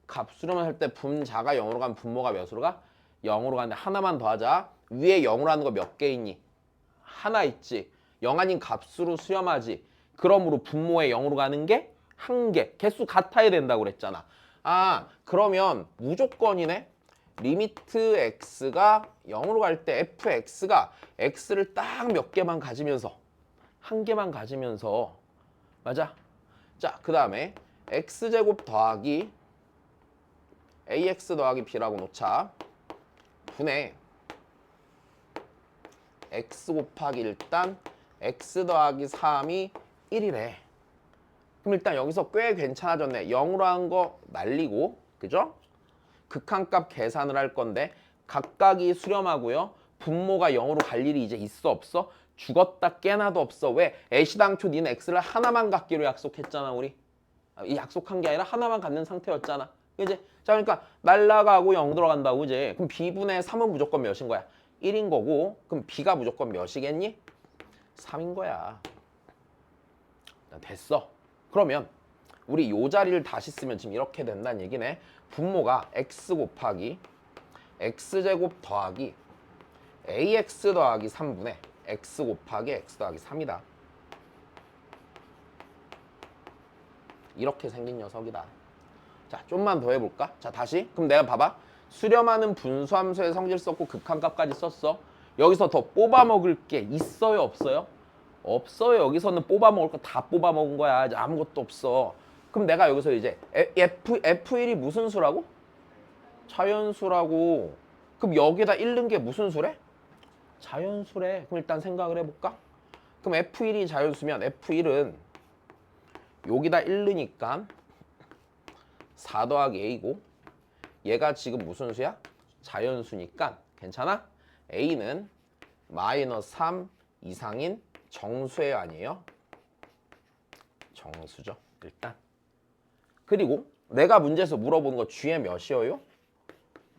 값 수렴할 때 분자가 0으로 가면 분모가 몇으로 가? 0으로 가는데 하나만 더 하자. 위에 0으로 하는 거 몇 개 있니? 하나 있지. 0 아닌 값으로 수렴하지. 그러므로 분모에 0으로 가는 게 한 개. 개수 같아야 된다고 그랬잖아. 아, 그러면 무조건이네. 리미트 x가 0으로 갈 때 fx가 x를 딱 몇 개만 가지면서 한 개만 가지면서 맞아? 자, 그 다음에 x제곱 더하기 ax 더하기 b라고 놓자. 분의 x 곱하기 일단 x 더하기 3이 1이래. 그럼 일단 여기서 꽤 괜찮아졌네. 0으로 한 거 날리고 그죠? 극한값 계산을 할 건데 각각이 수렴하고요. 분모가 0으로 갈 일이 이제 있어 없어? 죽었다 깨나도 없어. 왜? 애시당초 니는 x를 하나만 갖기로 약속했잖아 우리. 이 약속한 게 아니라 하나만 갖는 상태였잖아. 그지? 자, 그러니까 날라가고 0 들어간다고 그지? 그럼 b분의 3은 무조건 몇인 거야? 1인 거고 그럼 b가 무조건 몇이겠니? 3인 거야. 됐어. 그러면 우리 요 자리를 다시 쓰면 지금 이렇게 된다는 얘기네. 분모가 x 곱하기 x제곱 더하기 ax 더하기 3분의 x 곱하기 x 더하기 3이다. 이렇게 생긴 녀석이다. 자, 좀만 더 해볼까? 자, 다시. 그럼 내가 봐봐. 수렴하는 분수함수의 성질 썼고 극한값까지 썼어. 여기서 더 뽑아먹을 게 있어요? 없어요? 없어요. 여기서는 뽑아먹을 거 다 뽑아먹은 거야. 이제 아무것도 없어. 그럼 내가 여기서 이제 F1이 무슨 수라고? 자연수라고. 그럼 여기다 잃는 게 무슨 수래? 자연수래. 그럼 일단 생각을 해볼까? 그럼 F1이 자연수면 F1은 여기다 잃으니까 4 더하기 A고 얘가 지금 무슨 수야? 자연수니까 괜찮아? A는 마이너스 3 이상인 정수예요 아니에요? 정수죠 일단. 그리고 내가 문제에서 물어보는 거 G에 몇이에요?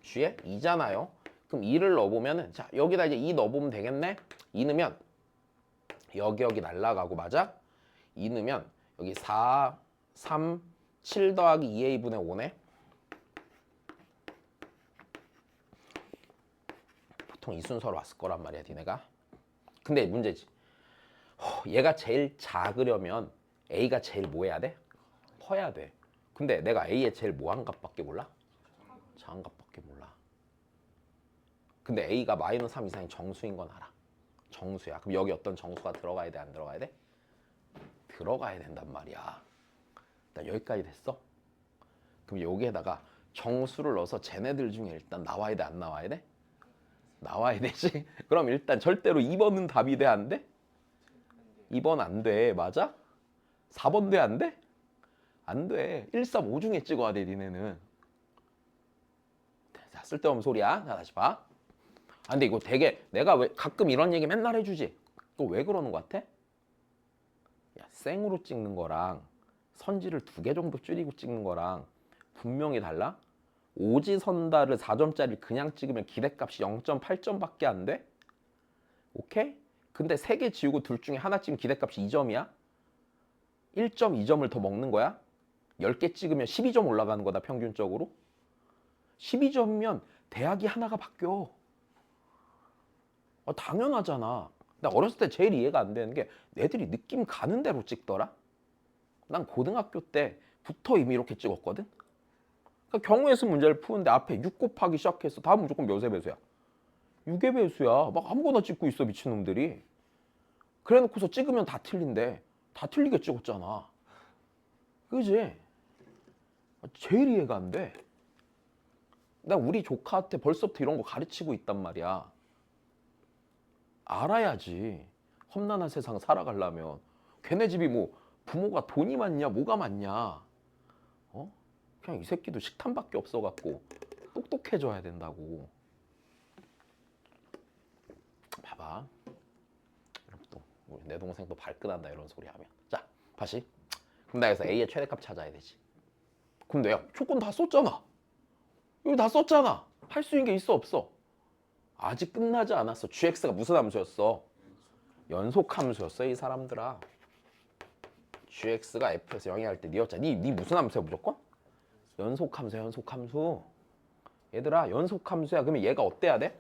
G에 2잖아요. 그럼 2를 넣어보면은 자 여기다 이제 2 넣어보면 되겠네. 2 넣으면 여기 날라가고 맞아? 2 넣으면 여기 4, 3, 7 더하기 2A분의 5네. 보통 이 순서로 왔을 거란 말이야 니네가. 근데 문제지. 얘가 제일 작으려면 A가 제일 뭐 해야 돼? 커야 돼. 근데 내가 A의 제일 뭐한 값밖에 몰라? 작은 값밖에 몰라. 근데 A가 마이너스 3 이상이 정수인 건 알아. 정수야. 그럼 여기 어떤 정수가 들어가야 돼? 안 들어가야 돼? 들어가야 된단 말이야. 일단 여기까지 됐어? 그럼 여기에다가 정수를 넣어서 쟤네들 중에 일단 나와야 돼? 안 나와야 돼? 나와야 되지? 그럼 일단 절대로 2번은 답이 돼? 안 돼? 2번 안 돼. 맞아? 4번 돼? 안 돼? 안 돼. 1, 3, 5 중에 찍어야 돼 니네는. 자, 쓸데없는 소리야. 자, 다시 봐. 아, 근데 이거 되게 내가 왜 가끔 이런 얘기 맨날 해주지? 또 왜 그러는 것 같아? 야, 생으로 찍는 거랑 선지를 2개 정도 줄이고 찍는 거랑 분명히 달라? 오지선다를 4점짜리 그냥 찍으면 기대값이 0.8점밖에 안 돼? 오케이? 근데 3개 지우고 둘 중에 하나 찍으면 기대값이 2점이야? 1.2점을 더 먹는 거야? 10개 찍으면 12점 올라가는 거다 평균적으로? 12점이면 대학이 하나가 바뀌어. 당연하잖아. 나 어렸을 때 제일 이해가 안 되는 게 애들이 느낌 가는 대로 찍더라. 난 고등학교 때부터 이미 이렇게 찍었거든. 그러니까 경우의 수 문제를 푸는데 앞에 6 곱하기 시작해서 다음 무조건 몇의 배수야? 6의 배수야. 막 아무거나 찍고 있어 미친놈들이. 그래놓고서 찍으면 다 틀린데 다 틀리게 찍었잖아. 그지? 제일 이해가 안 돼. 나 우리 조카한테 벌써부터 이런 거 가르치고 있단 말이야. 알아야지. 험난한 세상 살아가려면. 걔네 집이 뭐 부모가 돈이 많냐 뭐가 많냐. 그냥 이 새끼도 식탐밖에 없어갖고 똑똑해져야 된다고. 봐봐. 또 내 동생 또 발끈한다 이런 소리 하면. 자, 다시. 그럼 나 여기서 A의 최대값 찾아야 되지. 그럼 내가 조건 다 썼잖아. 여기 다 썼잖아. 할 수 있는 게 있어 없어? 아직 끝나지 않았어. GX가 무슨 함수였어? 연속함수였어 이 사람들아. GX가 F에서 0이 할 때 니였잖아. 니 무슨 함수야 무조건? 연속함수야 연속함수. 얘들아 연속함수야. 그러면 얘가 어때야 돼?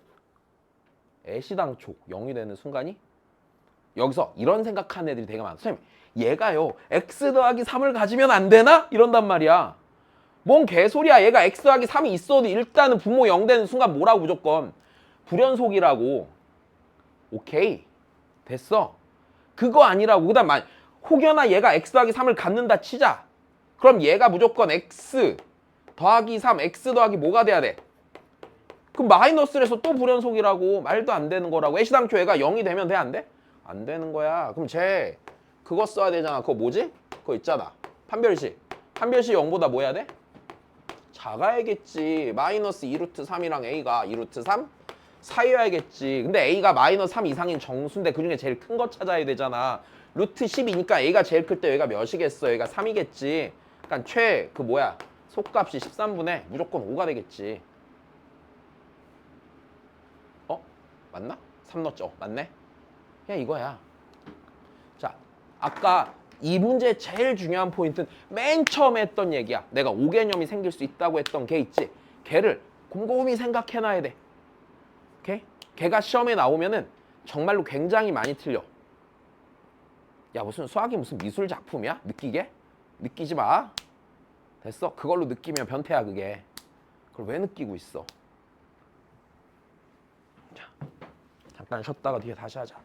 애시당초 0이 되는 순간이 여기서 이런 생각하는 애들이 되게 많아. 선생님 얘가요 x 더하기 3을 가지면 안 되나? 이런단 말이야. 뭔 개소리야. 얘가 x 더하기 3이 있어도 일단은 분모 0 되는 순간 뭐라고 무조건? 불연속이라고. 오케이 됐어. 그거 아니라고. 그 다음 혹여나 얘가 x 더하기 3을 갖는다 치자. 그럼 얘가 무조건 x 더하기 3 x 더하기 뭐가 돼야 돼? 그럼 마이너스를 해서 또 불연속이라고. 말도 안 되는 거라고. 애시당초 얘가 0이 되면 돼 안 돼? 안 되는 거야. 그럼 쟤 그거 써야 되잖아. 그거 뭐지? 그거 있잖아. 판별식. 판별식 0보다 뭐 해야 돼? 작아야겠지. 마이너스 2루트 3이랑 A가 2루트 3? 사이여야겠지. 근데 A가 마이너스 3 이상인 정수인데 그중에 제일 큰 거 찾아야 되잖아. 루트 10이니까 A가 제일 클 때 얘가 몇이겠어? 얘가 3이겠지. 그러니까 속값이 13분의 무조건 5가 되겠지. 맞나? 3 넣었죠? 맞네? 그냥 이거야. 자, 아까 이 문제의 제일 중요한 포인트는 맨 처음에 했던 얘기야. 내가 5개념이 생길 수 있다고 했던 걔 있지? 걔를 곰곰이 생각해놔야 돼. 오케이? 걔가 시험에 나오면은 정말로 굉장히 많이 틀려. 야, 무슨 수학이 무슨 미술 작품이야? 느끼게? 느끼지 마. 됐어? 그걸로 느끼면 변태야 그게. 그걸 왜 느끼고 있어? 자, 잠깐 쉬었다가 뒤에 다시 하자.